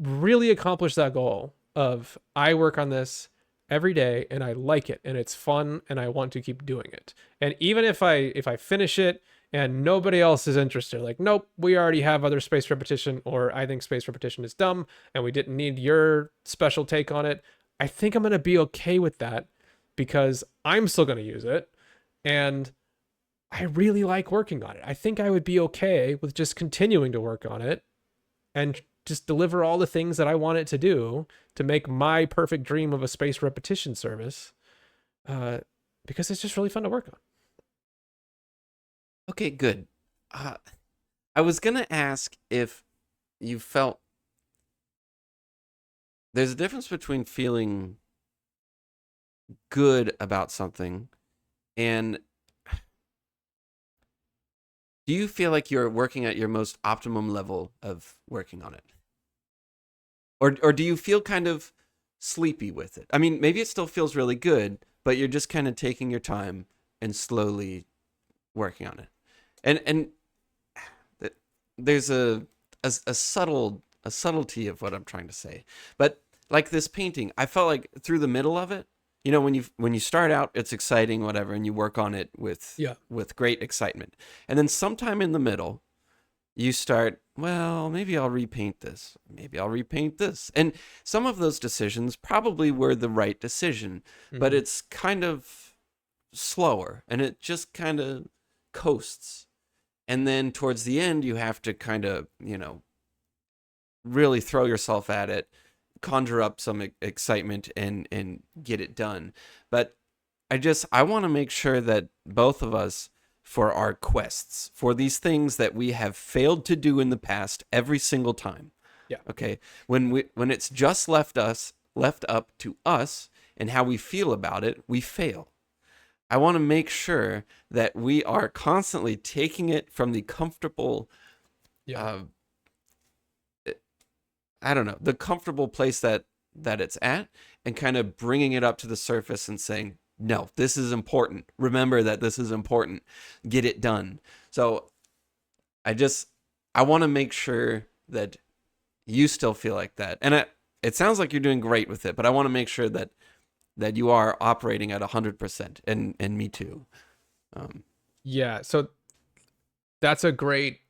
really accomplished that goal of I work on this every day and I like it and it's fun and I want to keep doing it. And even if I finish it and nobody else is interested, like, nope, we already have other space repetition, or I think space repetition is dumb and we didn't need your special take on it, I think I'm going to be okay with that, because I'm still going to use it and I really like working on it. I think I would be okay with just continuing to work on it and just deliver all the things that I want it to do to make my perfect dream of a space repetition service, because it's just really fun to work on. Okay, good. I was going to ask if you felt there's a difference between feeling good about something and do you feel like you're working at your most optimum level of working on it? Or do you feel kind of sleepy with it? I mean, maybe it still feels really good, but you're just kind of taking your time and slowly working on it. And there's a subtlety of what I'm trying to say. But like this painting, I felt like through the middle of it, when you start out, it's exciting, whatever, and you work on it with great excitement. And then sometime in the middle, you start, well, maybe I'll repaint this. Maybe I'll repaint this. And some of those decisions probably were the right decision, but Mhm. it's kind of slower and it just kind of coasts. And then towards the end, you have to kind of, really throw yourself at it, conjure up some excitement and get it done. But I want to make sure that both of us, for our quests, for these things that we have failed to do in the past every single time. Yeah. Okay. When it's just left up to us and how we feel about it, we fail. I want to make sure that we are constantly taking it from the comfortable, Yeah. uh, I don't know, the comfortable place that it's at, and kind of bringing it up to the surface and saying, no, this is important. Remember that this is important. Get it done. So I want to make sure that you still feel like that. And it sounds like you're doing great with it, but I want to make sure that you are operating at 100%, and me too. Yeah. So that's a great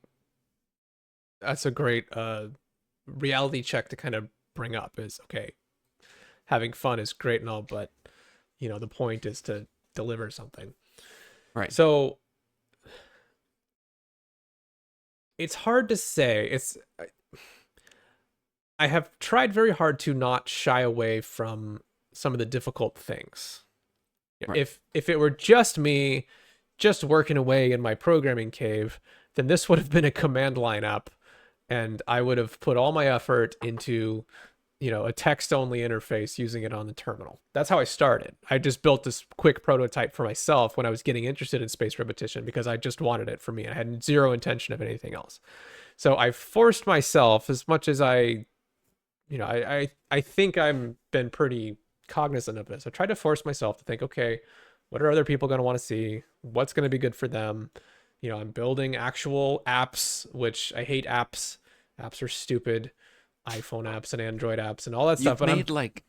reality check to kind of bring up is, okay, having fun is great and all, but the point is to deliver something. Right. So it's hard to say. I have tried very hard to not shy away from some of the difficult things. Right. If it were just me, just working away in my programming cave, then this would have been a command line app, and I would have put all my effort into a text only interface using it on the terminal. That's how I started. I just built this quick prototype for myself when I was getting interested in space repetition because I just wanted it for me. I had zero intention of anything else. So I forced myself as much as I think I've been pretty cognizant of this. I tried to force myself to think, okay, what are other people going to want to see? What's going to be good for them? I'm building actual apps, which I hate apps. Apps are stupid. iPhone apps and Android apps and all that stuff. You've But made like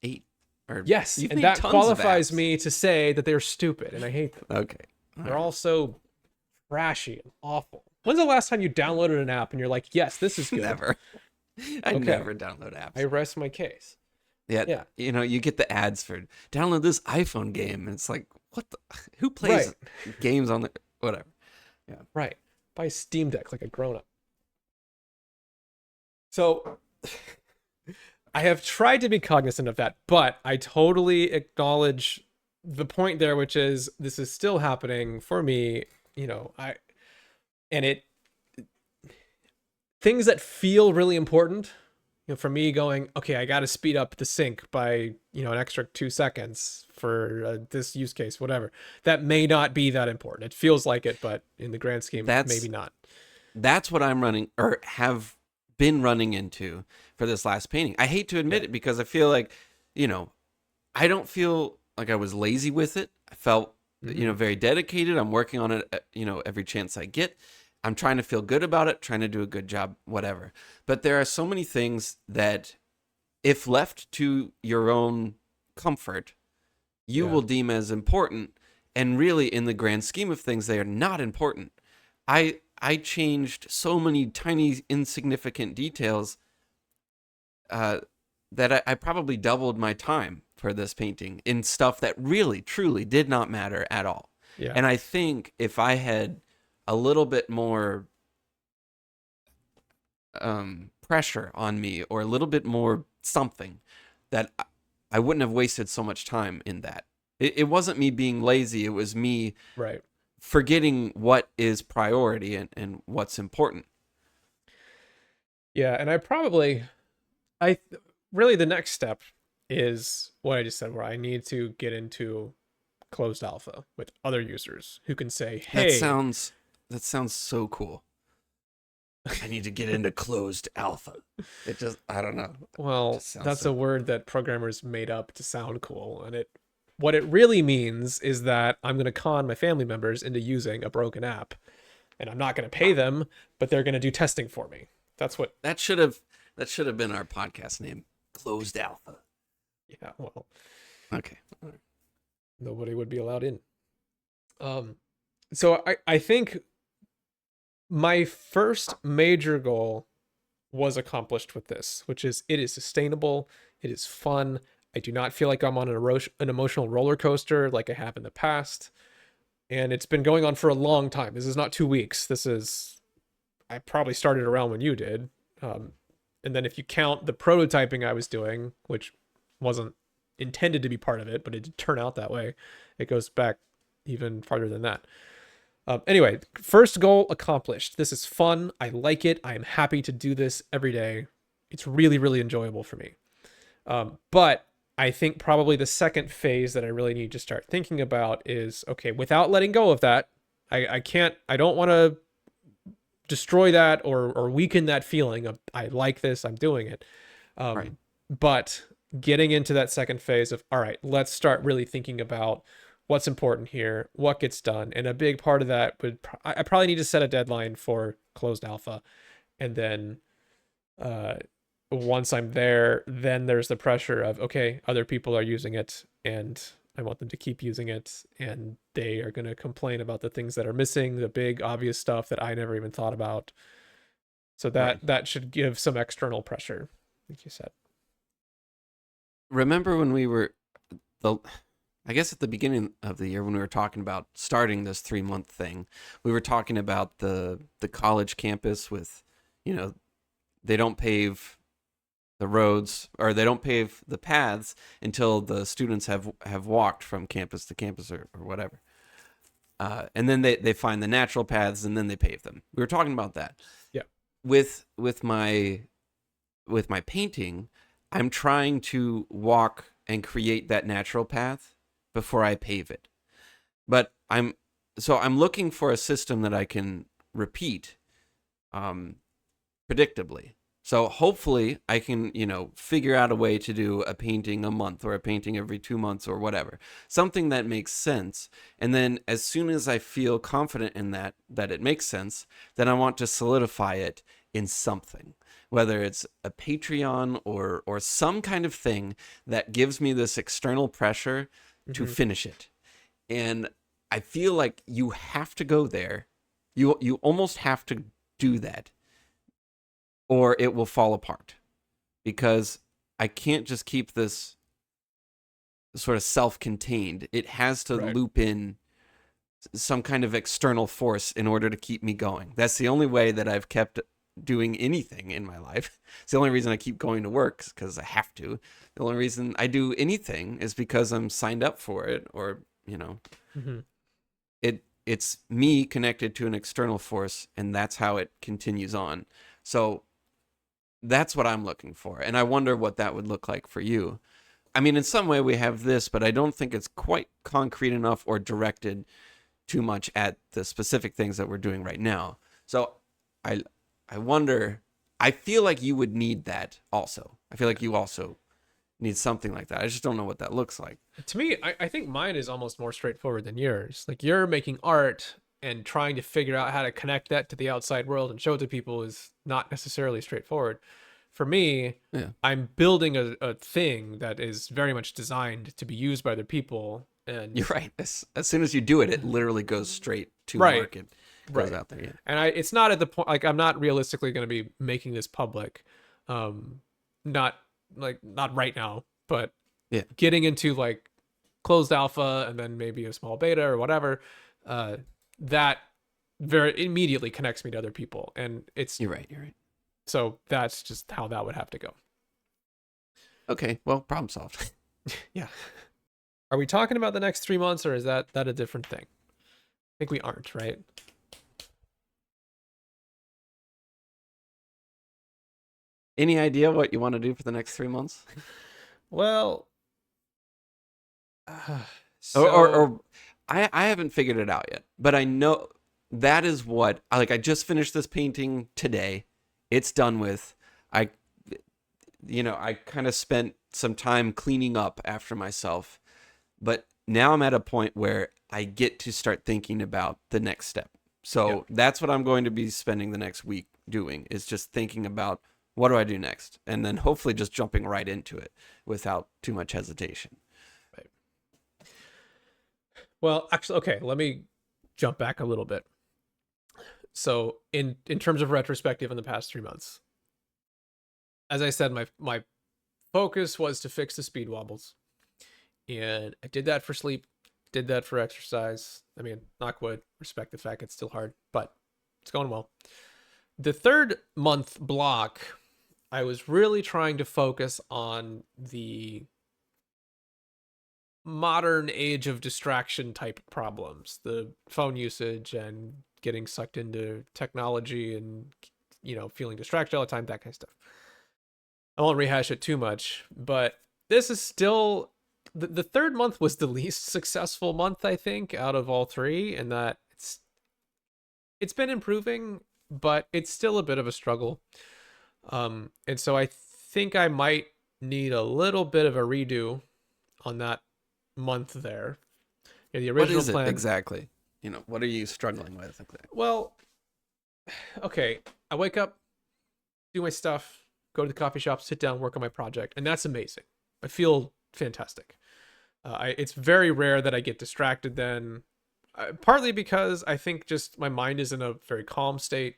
8, or yes, you've and made that tons of qualifies apps. me to say that they're stupid and I hate them. Okay. They're all so trashy and awful. When's the last time you downloaded an app and you're like, yes, this is good? Never. I Okay, never download I apps. rest my case. Yeah, Yeah, you get the ads for download this iPhone game, and it's like, what the? Who plays right, games on the whatever? Yeah, right. Buy a Steam Deck like a grown up. So I have tried to be cognizant of that, but I totally acknowledge the point there, which is this is still happening for me. I and it things that feel really important. For me, going, okay, I got to speed up the sync by an extra 2 seconds for this use case, whatever. That may not be that important. It feels like it, but in the grand scheme, maybe that's not. that's what I'm running or have been running into for this last painting. I hate to Yeah. admit it because I feel like, you know, I don't feel like I was lazy with it. I felt, Mm-hmm. very dedicated. I'm working on it, every chance I get. I'm trying to feel good about it, trying to do a good job, whatever. But there are so many things that, if left to your own comfort, you Yeah. will deem as important. And really, in the grand scheme of things, they are not important. I changed so many tiny, insignificant details uh, that I probably doubled my time for this painting in stuff that really, truly did not matter at all. Yeah. And I think if I had a little bit more pressure on me or a little bit more something, that I wouldn't have wasted so much time in that. It wasn't me being lazy. It was me Right. forgetting what is priority and what's important. Yeah. And I really, the next step is what I just said, where I need to get into closed alpha with other users who can say, That hey, sounds that sounds so cool. I need to get into closed alpha. It just, I don't know. It well, just sounds that's so a cool. word that programmers made up to sound cool. And what it really means is that I'm going to con my family members into using a broken app, and I'm not going to pay them, but they're going to do testing for me. That's what, That should have that should have been our podcast name. Closed alpha. yeah, well, Okay. nobody would be allowed in. Um, so I think My first major goal was accomplished with this, which is it is sustainable, it is fun. I do not feel like I'm on an emotional roller coaster like I have in the past. And it's been going on for a long time. This is not 2 weeks. I probably started around when you did. Um, and then if you count the prototyping I was doing, which wasn't intended to be part of it, but it did turn out that way, it goes back even farther than that. Anyway, first goal accomplished. This is fun. I like it. I am happy to do this every day. It's really, really enjoyable for me. But I think probably the second phase that I really need to start thinking about is okay, without letting go of that, I don't want to destroy that or weaken that feeling of I like this, I'm doing it. Right. But getting into that second phase of all right, let's start really thinking about what's important here, what gets done, and a big part of that would I probably need to set a deadline for closed alpha, and then uh, once I'm there, then there's the pressure of okay, other people are using it, and I want them to keep using it, and they are going to complain about the things that are missing, the big obvious stuff that I never even thought about. So Right. that should give some external pressure, like you said. Remember when we were the I guess at the beginning of the year when we were talking about starting this 3 month thing, we were talking about the college campus with, you know, they don't pave the roads or they don't pave the paths until the students have walked from campus to campus or whatever. And then they find the natural paths and then they pave them. We were talking about that. Yeah. With my painting, I'm trying to walk and create that natural path before I pave it. But I'm looking for a system that I can repeat predictably. So hopefully I can, figure out a way to do a painting a month or a painting every 2 months or whatever. Something that makes sense. And then as soon as I feel confident in that it makes sense, then I want to solidify it in something. Whether it's a Patreon or some kind of thing that gives me this external pressure to finish it. And I feel like you have to go there. You almost have to do that or it will fall apart because I can't just keep this sort of self-contained. It has to Right. loop in some kind of external force in order to keep me going. That's the only way that I've kept doing anything in my life. It's the only reason I keep going to work is because I have to. The only reason I do anything is because I'm signed up for it or, Mm-hmm. it's me connected to an external force and that's how it continues on. So that's what I'm looking for. And I wonder what that would look like for you. I mean, in some way we have this, but I don't think it's quite concrete enough or directed too much at the specific things that we're doing right now. So I I wonder, I feel like you would need that also. I feel like you also need something like that. I just don't know what that looks like. To me, I think mine is almost more straightforward than yours. Like you're making art and trying to figure out how to connect that to the outside world and show it to people is not necessarily straightforward. For me, Yeah. I'm building a thing that is very much designed to be used by other people. And You're right. As soon as you do it, it literally goes straight to right, market. Goes right. out there. Yeah. And it's not at the point like I'm not realistically going to be making this public. Not not right now, but Yeah. getting into like closed alpha and then maybe a small beta or whatever, uh, that very immediately connects me to other people, and it's You're right. You're right. so that's just how that would have to go. Okay. Well, problem solved. Yeah. Are we talking about the next 3 months, or is that a different thing? I think we aren't, right? Any idea what you want to do for the next 3 months? Well, Or, or, so or I haven't figured it out yet, but I know that is what I just finished this painting today. It's done with. I I kind of spent some time cleaning up after myself, but now I'm at a point where I get to start thinking about the next step. So yeah. that's what I'm going to be spending the next week doing is just thinking about what do I do next? And then hopefully just jumping right into it without too much hesitation. Right. Well, actually, okay. Let me jump back a little bit. So in terms of retrospective in the past 3 months, as I said, my focus was to fix the speed wobbles, and I did that for sleep, did that for exercise. I mean, knock wood, respect the fact it's still hard, but it's going well. The 3rd month block, I was really trying to focus on the modern age of distraction type problems, the phone usage and getting sucked into technology and feeling distracted all the time, that kind of stuff. I won't rehash it too much, but this is still the 3rd month was the least successful month, I think, out of all three, and that it's been improving, but it's still a bit of a struggle. And so I think I might need a little bit of a redo on that month there. The What original is it plan. exactly? What are you struggling with? Well, okay, I wake up, do my stuff, go to the coffee shop, sit down, work on my project, and that's amazing. I feel fantastic. It's very rare that I get distracted then, partly because I think just my mind is in a very calm state,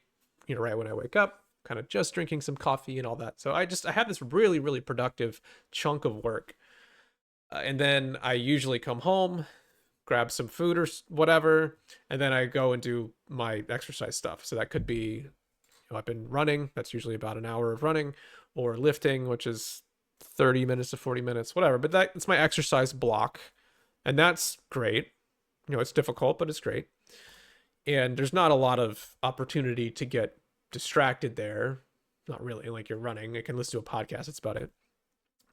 right when I wake up, kind of just drinking some coffee and all that. So I have this really, really productive chunk of work. And then I usually come home, grab some food or whatever, and then I go and do my exercise stuff. So that could be, I've been running. That's usually about an hour of running, or lifting, which is 30 minutes to 40 minutes, whatever. But that's my exercise block. And that's great. It's difficult, but it's great. And there's not a lot of opportunity to get distracted there. Not really. Like, you're running, I can listen to a podcast. That's about it.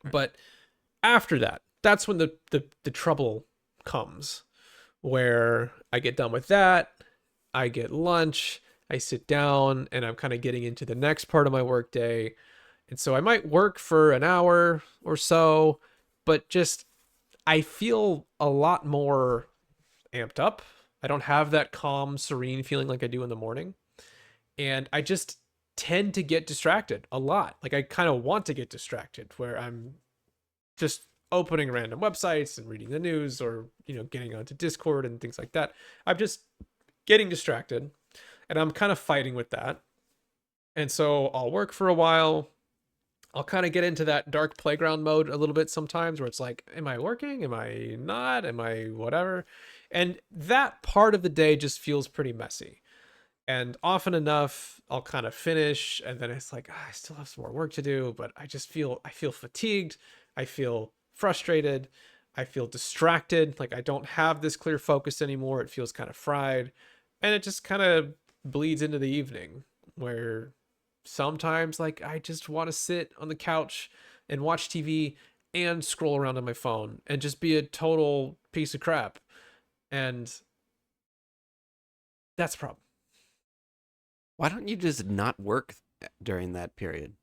Right. But after that, that's when the trouble comes, where I get done with that, I get lunch, I sit down, and I'm kind of getting into the next part of my workday. And so I might work for an hour or so, but just I feel a lot more amped up. I don't have that calm, serene feeling like I do in the morning. And I just tend to get distracted a lot. Like, I kind of want to get distracted, where I'm just opening random websites and reading the news, or getting onto Discord and things like that. I'm just getting distracted, and I'm kind of fighting with that. And so I'll work for a while, I'll kind of get into that dark playground mode a little bit sometimes, where it's like, am I working, am I not, am I whatever. And that part of the day just feels pretty messy. And often enough, I'll kind of finish, and then it's like, I still have some more work to do, but I feel fatigued, I feel frustrated, I feel distracted, like I don't have this clear focus anymore. It feels kind of fried, and it just kind of bleeds into the evening, where sometimes, like, I just want to sit on the couch and watch TV and scroll around on my phone and just be a total piece of crap. And that's a problem. Why don't you just not work during that period?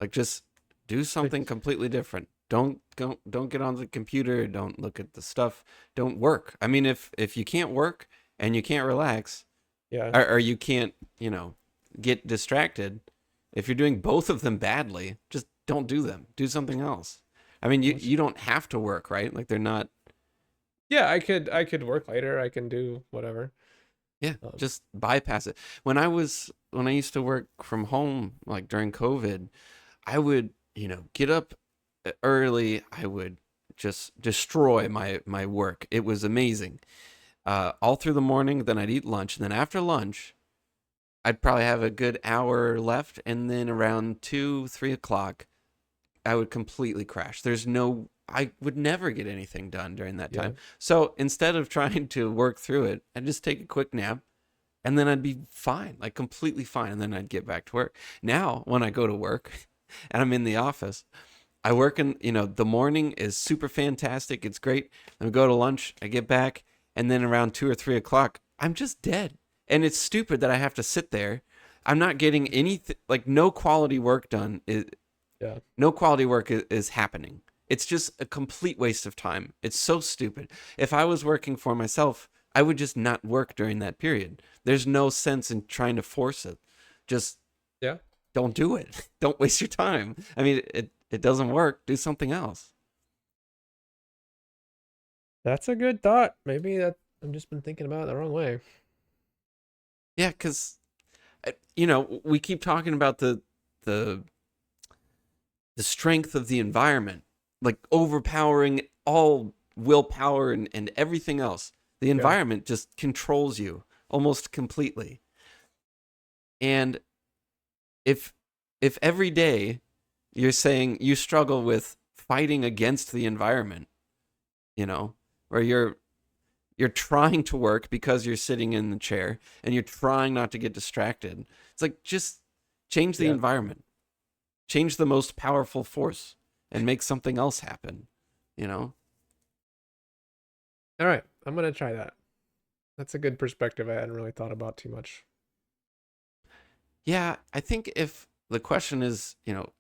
Like, just do something completely different. Don't get on the computer. Don't look at the stuff. Don't work. I mean, if you can't work and you can't relax, Yeah. or you can't, get distracted, if you're doing both of them badly, just don't do them. Do something else. I mean, you don't have to work, right? Like, they're not. Yeah, I could work later. I can do whatever. Yeah, Um, just bypass it. When I used to work from home, like during COVID, I would, get up early. I would just destroy my work. It was amazing. All through the morning, then I'd eat lunch, and then after lunch, I'd probably have a good hour left, and then around 2, 3 o'clock, I would completely crash. I would never get anything done during that yeah. time. So instead of trying to work through it, I'd just take a quick nap, and then I'd be fine, like completely fine, and then I'd get back to work. Now, when I go to work and I'm in the office, I work in, the morning is super fantastic. It's great. Then I go to lunch, I get back, and then around 2 or 3 o'clock, I'm just dead. And it's stupid that I have to sit there. I'm not getting anything, like no quality work done. Yeah. No quality work is happening. It's just a complete waste of time. It's so stupid. If I was working for myself, I would just not work during that period. There's no sense in trying to force it. Just Yeah. don't do it. Don't waste your time. I mean, it doesn't work. Do something else. That's a good thought. Maybe that I've just been thinking about it the wrong way. Yeah, because you know, we keep talking about the the strength of the environment, like overpowering all willpower and everything else. The Yeah. environment just controls you almost completely. And if every day you're saying you struggle with fighting against the environment, you know, where you're trying to work because you're sitting in the chair and you're trying not to get distracted. It's like, just change the Yeah. environment. Change the most powerful force and make something else happen, you know? All right. I'm going to try that. That's a good perspective I hadn't really thought about too much. Yeah, I think if the question is, you know,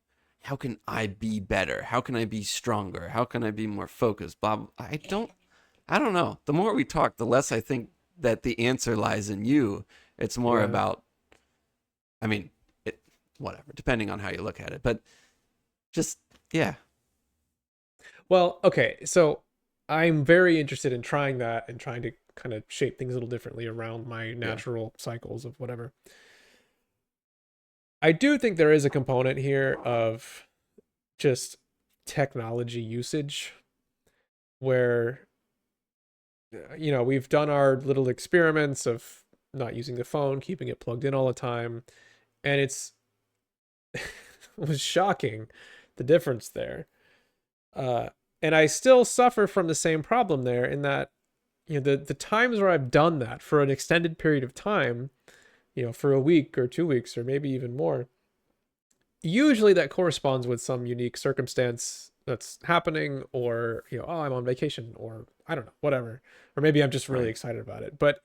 how can I be better? How can I be stronger? How can I be more focused? Blah, blah. I don't know. The more we talk, the less I think that the answer lies in you. It's more Yeah. about, I mean, it, whatever, depending on how you look at it. But just, yeah, Well, okay. So I'm very interested in trying that and trying to kind of shape things a little differently around my yeah, natural cycles of whatever. I do think there is a component here of just technology usage where we've done our little experiments of not using the phone, keeping it plugged in all the time, and it was shocking the difference there. Uh and I still suffer from the same problem there in that the times where I've done that for an extended period of time, for a week or 2 weeks or maybe even more, usually that corresponds with some unique circumstance that's happening, or oh, I'm on vacation, or I don't know, whatever, or maybe I'm just really right. excited about it. But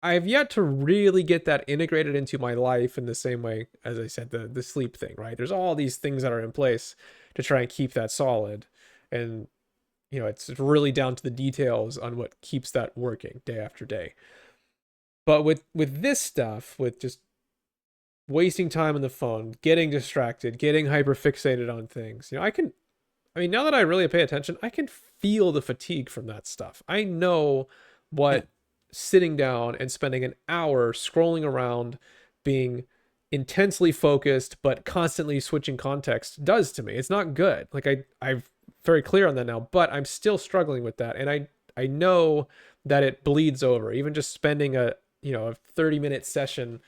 I have yet to really get that integrated into my life in the same way as I said, the sleep thing, right? There's all these things that are in place to try and keep that solid, and it's really down to the details on what keeps that working day after day. But with this stuff, with just wasting time on the phone, getting distracted, getting hyper fixated on things, I mean, now that I really pay attention, I can feel the fatigue from that stuff. I know Yeah. what sitting down and spending an hour scrolling around, being intensely focused but constantly switching context does to me. It's not good. Like I'm very clear on that now, but I'm still struggling with that, and I know that it bleeds over. Even just spending a 30-minute session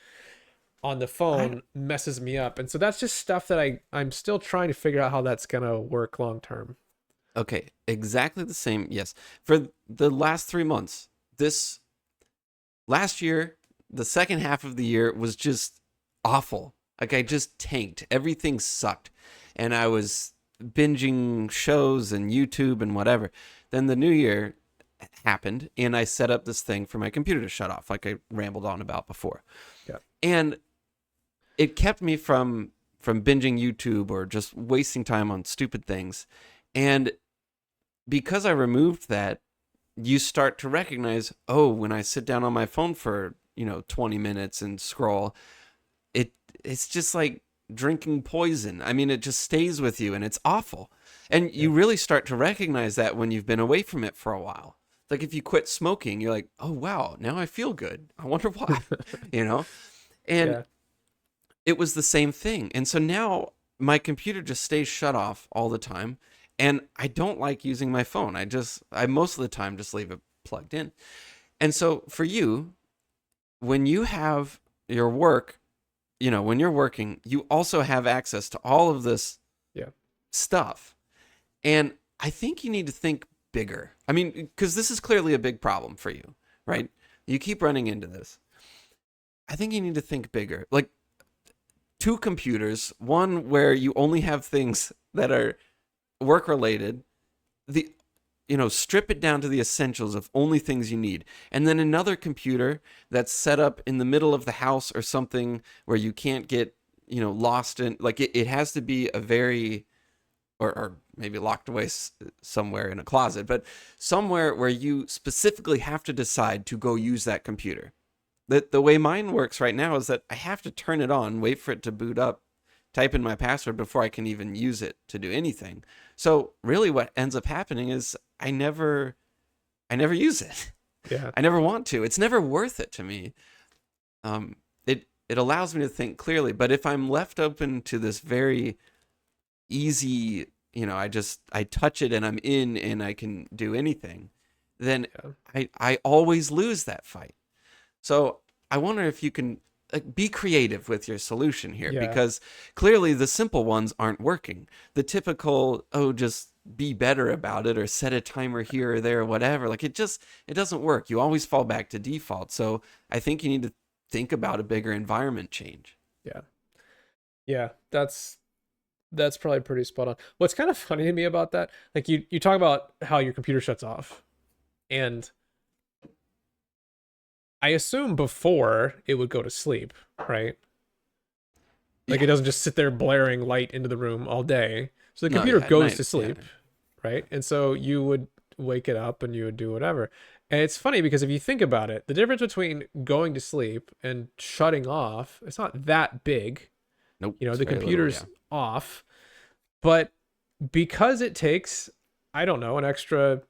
on the I, phone messes me up. And so that's just stuff that I'm still trying to figure out how that's gonna work long term. okay, exactly the same. Yes. For the last 3 months, this last year, the second half of the year was just awful. Like, I just tanked. Everything sucked. And I was binging shows and YouTube and whatever. Then the new year happened and I set up this thing for my computer to shut off, like I rambled on about before. Yeah. And it kept me from binging YouTube or just wasting time on stupid things. And because I removed that, you start to recognize, oh, when I sit down on my phone for, 20 minutes and scroll, it's just like drinking poison. I mean, it just stays with you and it's awful. And Yeah. you really start to recognize that when you've been away from it for a while. Like, if you quit smoking, you're like, oh wow, now I feel good. I wonder why, you know? And Yeah. it was the same thing. And so now my computer just stays shut off all the time. And I don't like using my phone. I most of the time just leave it plugged in. And so for you, when you have your work, when you're working, you also have access to all of this Yeah. stuff. And I think you need to think bigger. I mean, because this is clearly a big problem for you, right? You keep running into this. I think you need to think bigger. Like, two computers, one where you only have things that are work related, the strip it down to the essentials of only things you need, and then another computer that's set up in the middle of the house or something where you can't get lost in, like, it has to be a very, or maybe locked away somewhere in a closet, but somewhere where you specifically have to decide to go use that computer. The way mine works right now is that I have to turn it on, wait for it to boot up, type in my password before I can even use it to do anything. So really what ends up happening is I never use it. Yeah. I never want to. It's never worth it to me. it allows me to think clearly. But if I'm left open to this very easy, I touch it and I'm in and I can do anything, then Yeah. I always lose that fight. So I wonder if you can, like, be creative with your solution here, Yeah. because clearly the simple ones aren't working. The typical, oh, just be better about it or set a timer here or there or whatever, like it doesn't work. You always fall back to default. So I think you need to think about a bigger environment change. Yeah. Yeah. That's probably pretty spot on. What's kind of funny to me about that, like you talk about how your computer shuts off, and I assume before it would go to sleep, right? Like Yeah. it doesn't just sit there blaring light into the room all day. So the No, computer yeah, at goes night. to Yeah. sleep, right? And so you would wake it up and you would do whatever. And it's funny because if you think about it, the difference between going to sleep and shutting off, it's not that big. Nope. You know, It's the very little. Yeah. computer's off, but because it takes, I don't know, an extra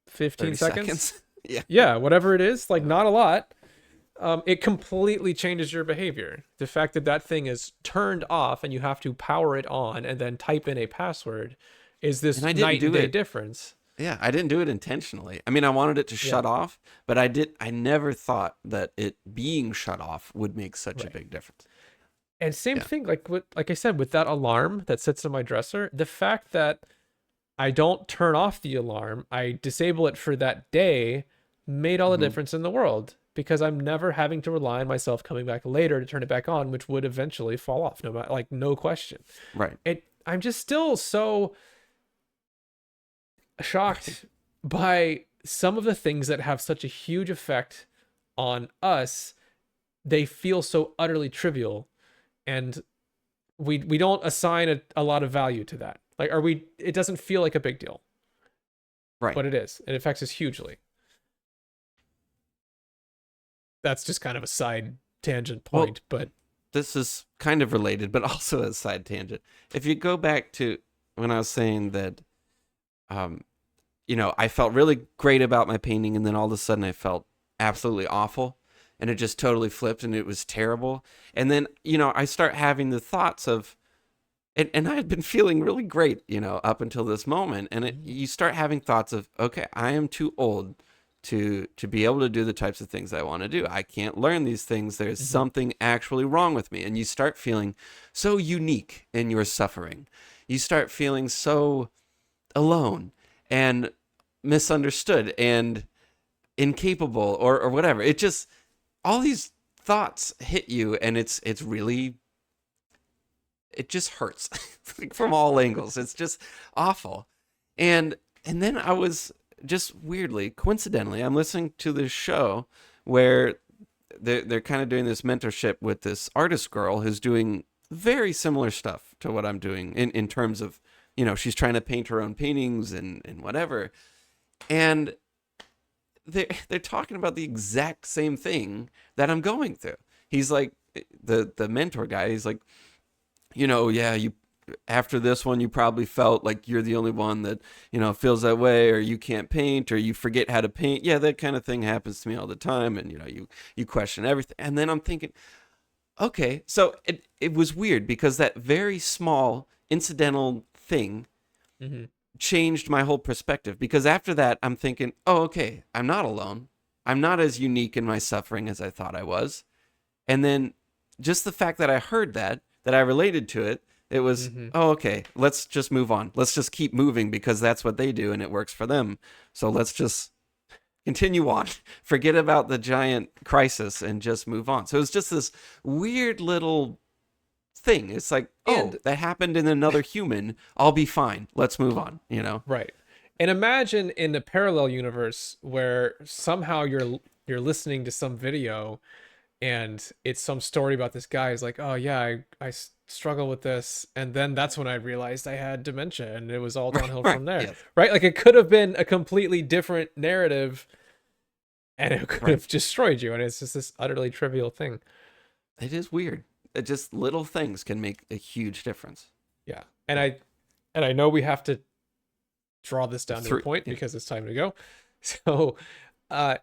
15 30 seconds, seconds. Yeah. yeah, whatever it is, like not a lot, it completely changes your behavior. The fact that that thing is turned off and you have to power it on and then type in a password is And this I didn't night and do day it. difference. Yeah, I didn't do it intentionally. I mean, I wanted it to Yeah, shut off, but I never thought that it being shut off would make such a right. big difference. And same Yeah. thing, like I said, with that alarm that sits in my dresser, the fact that I don't turn off the alarm, I disable it for that day, made all the Hmm. difference in the world because I'm never having to rely on myself coming back later to turn it back on, which would eventually fall off, no matter, like, no question. Right. I'm just still so shocked by some of the things that have such a huge effect on us. They feel so utterly trivial, and we don't assign a lot of value to that. Like, are we? It doesn't feel like a big deal, Right. but it is. It affects us hugely. That's just kind of a side tangent Well, point, but this is kind of related, but also a side tangent. If you go back to when I was saying that, um, I felt really great about my painting, and then all of a sudden I felt absolutely awful, and it just totally flipped, and it was terrible. And then, I start having the thoughts of, and I had been feeling really great, up until this moment. And you start having thoughts of, okay, I am too old to be able to do the types of things I want to do. I can't learn these things. There's mm-hmm. something actually wrong with me. And you start feeling so unique in your suffering. You start feeling so alone and misunderstood and incapable, or whatever. It just, all these thoughts hit you, and it's really, it just hurts like from all angles. It's just awful. And then I was just weirdly, coincidentally, I'm listening to this show where they're kind of doing this mentorship with this artist girl who's doing very similar stuff to what I'm doing in terms of, she's trying to paint her own paintings and whatever. And they're talking about the exact same thing that I'm going through. He's like, the mentor guy, he's like, yeah, you, after this one, you probably felt like you're the only one that, feels that way, or you can't paint, or you forget how to paint. Yeah, that kind of thing happens to me all the time. And, you question everything. And then I'm thinking, okay, so it was weird because that very small incidental thing Mm-hmm. changed my whole perspective, because after that, I'm thinking, oh, okay, I'm not alone. I'm not as unique in my suffering as I thought I was. And then just the fact that I heard that I related to it, it was, Mm-hmm. oh, okay, let's just move on. Let's just keep moving because that's what they do and it works for them. So let's just continue on. Forget about the giant crisis and just move on. So it's just this weird little thing. It's like, oh, And that happened in another human. I'll be fine. Let's move on. right. And imagine in a parallel universe where somehow you're listening to some video and it's some story about this guy who's like, oh yeah, I struggle with this, and then that's when I realized I had dementia, and it was all Right, downhill right, from there. yes, Right? Like it could have been a completely different narrative, and it could right. have destroyed you, and it's just this utterly trivial thing. It is weird. It just, little things can make a huge difference. Yeah. And I know we have to draw this down to a point Yeah. because it's time to go. So, uh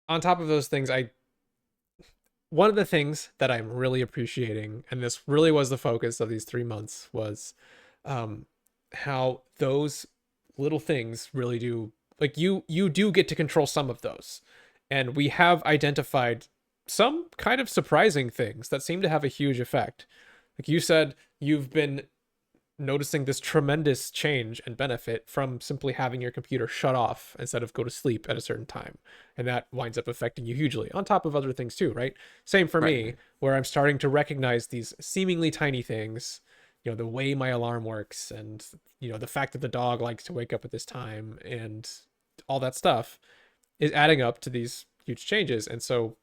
on top of those things, one of the things that I'm really appreciating, and this really was the focus of these 3 months, was um, how those little things really do, like, you do get to control some of those, and we have identified some kind of surprising things that seem to have a huge effect. Like you said, you've been noticing this tremendous change and benefit from simply having your computer shut off instead of go to sleep at a certain time. And that winds up affecting you hugely, on top of other things too, right? Same for Right. me, where I'm starting to recognize these seemingly tiny things, the way my alarm works, and, the fact that the dog likes to wake up at this time, and all that stuff is adding up to these huge changes. And so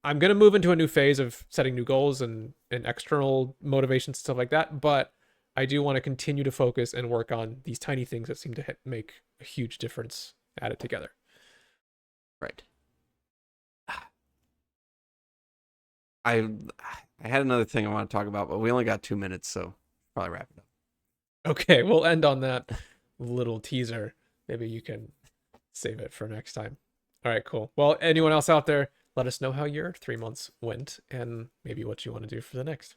I'm going to move into a new phase of setting new goals and external motivations, stuff like that. But I do want to continue to focus and work on these tiny things that seem to make a huge difference added together. Right. I I had another thing I want to talk about, but we only got 2 minutes, so probably wrap it up. Okay, we'll end on that little teaser. Maybe you can save it for next time. All right, cool. Well, anyone else out there, let us know how your 3 months went and maybe what you want to do for the next.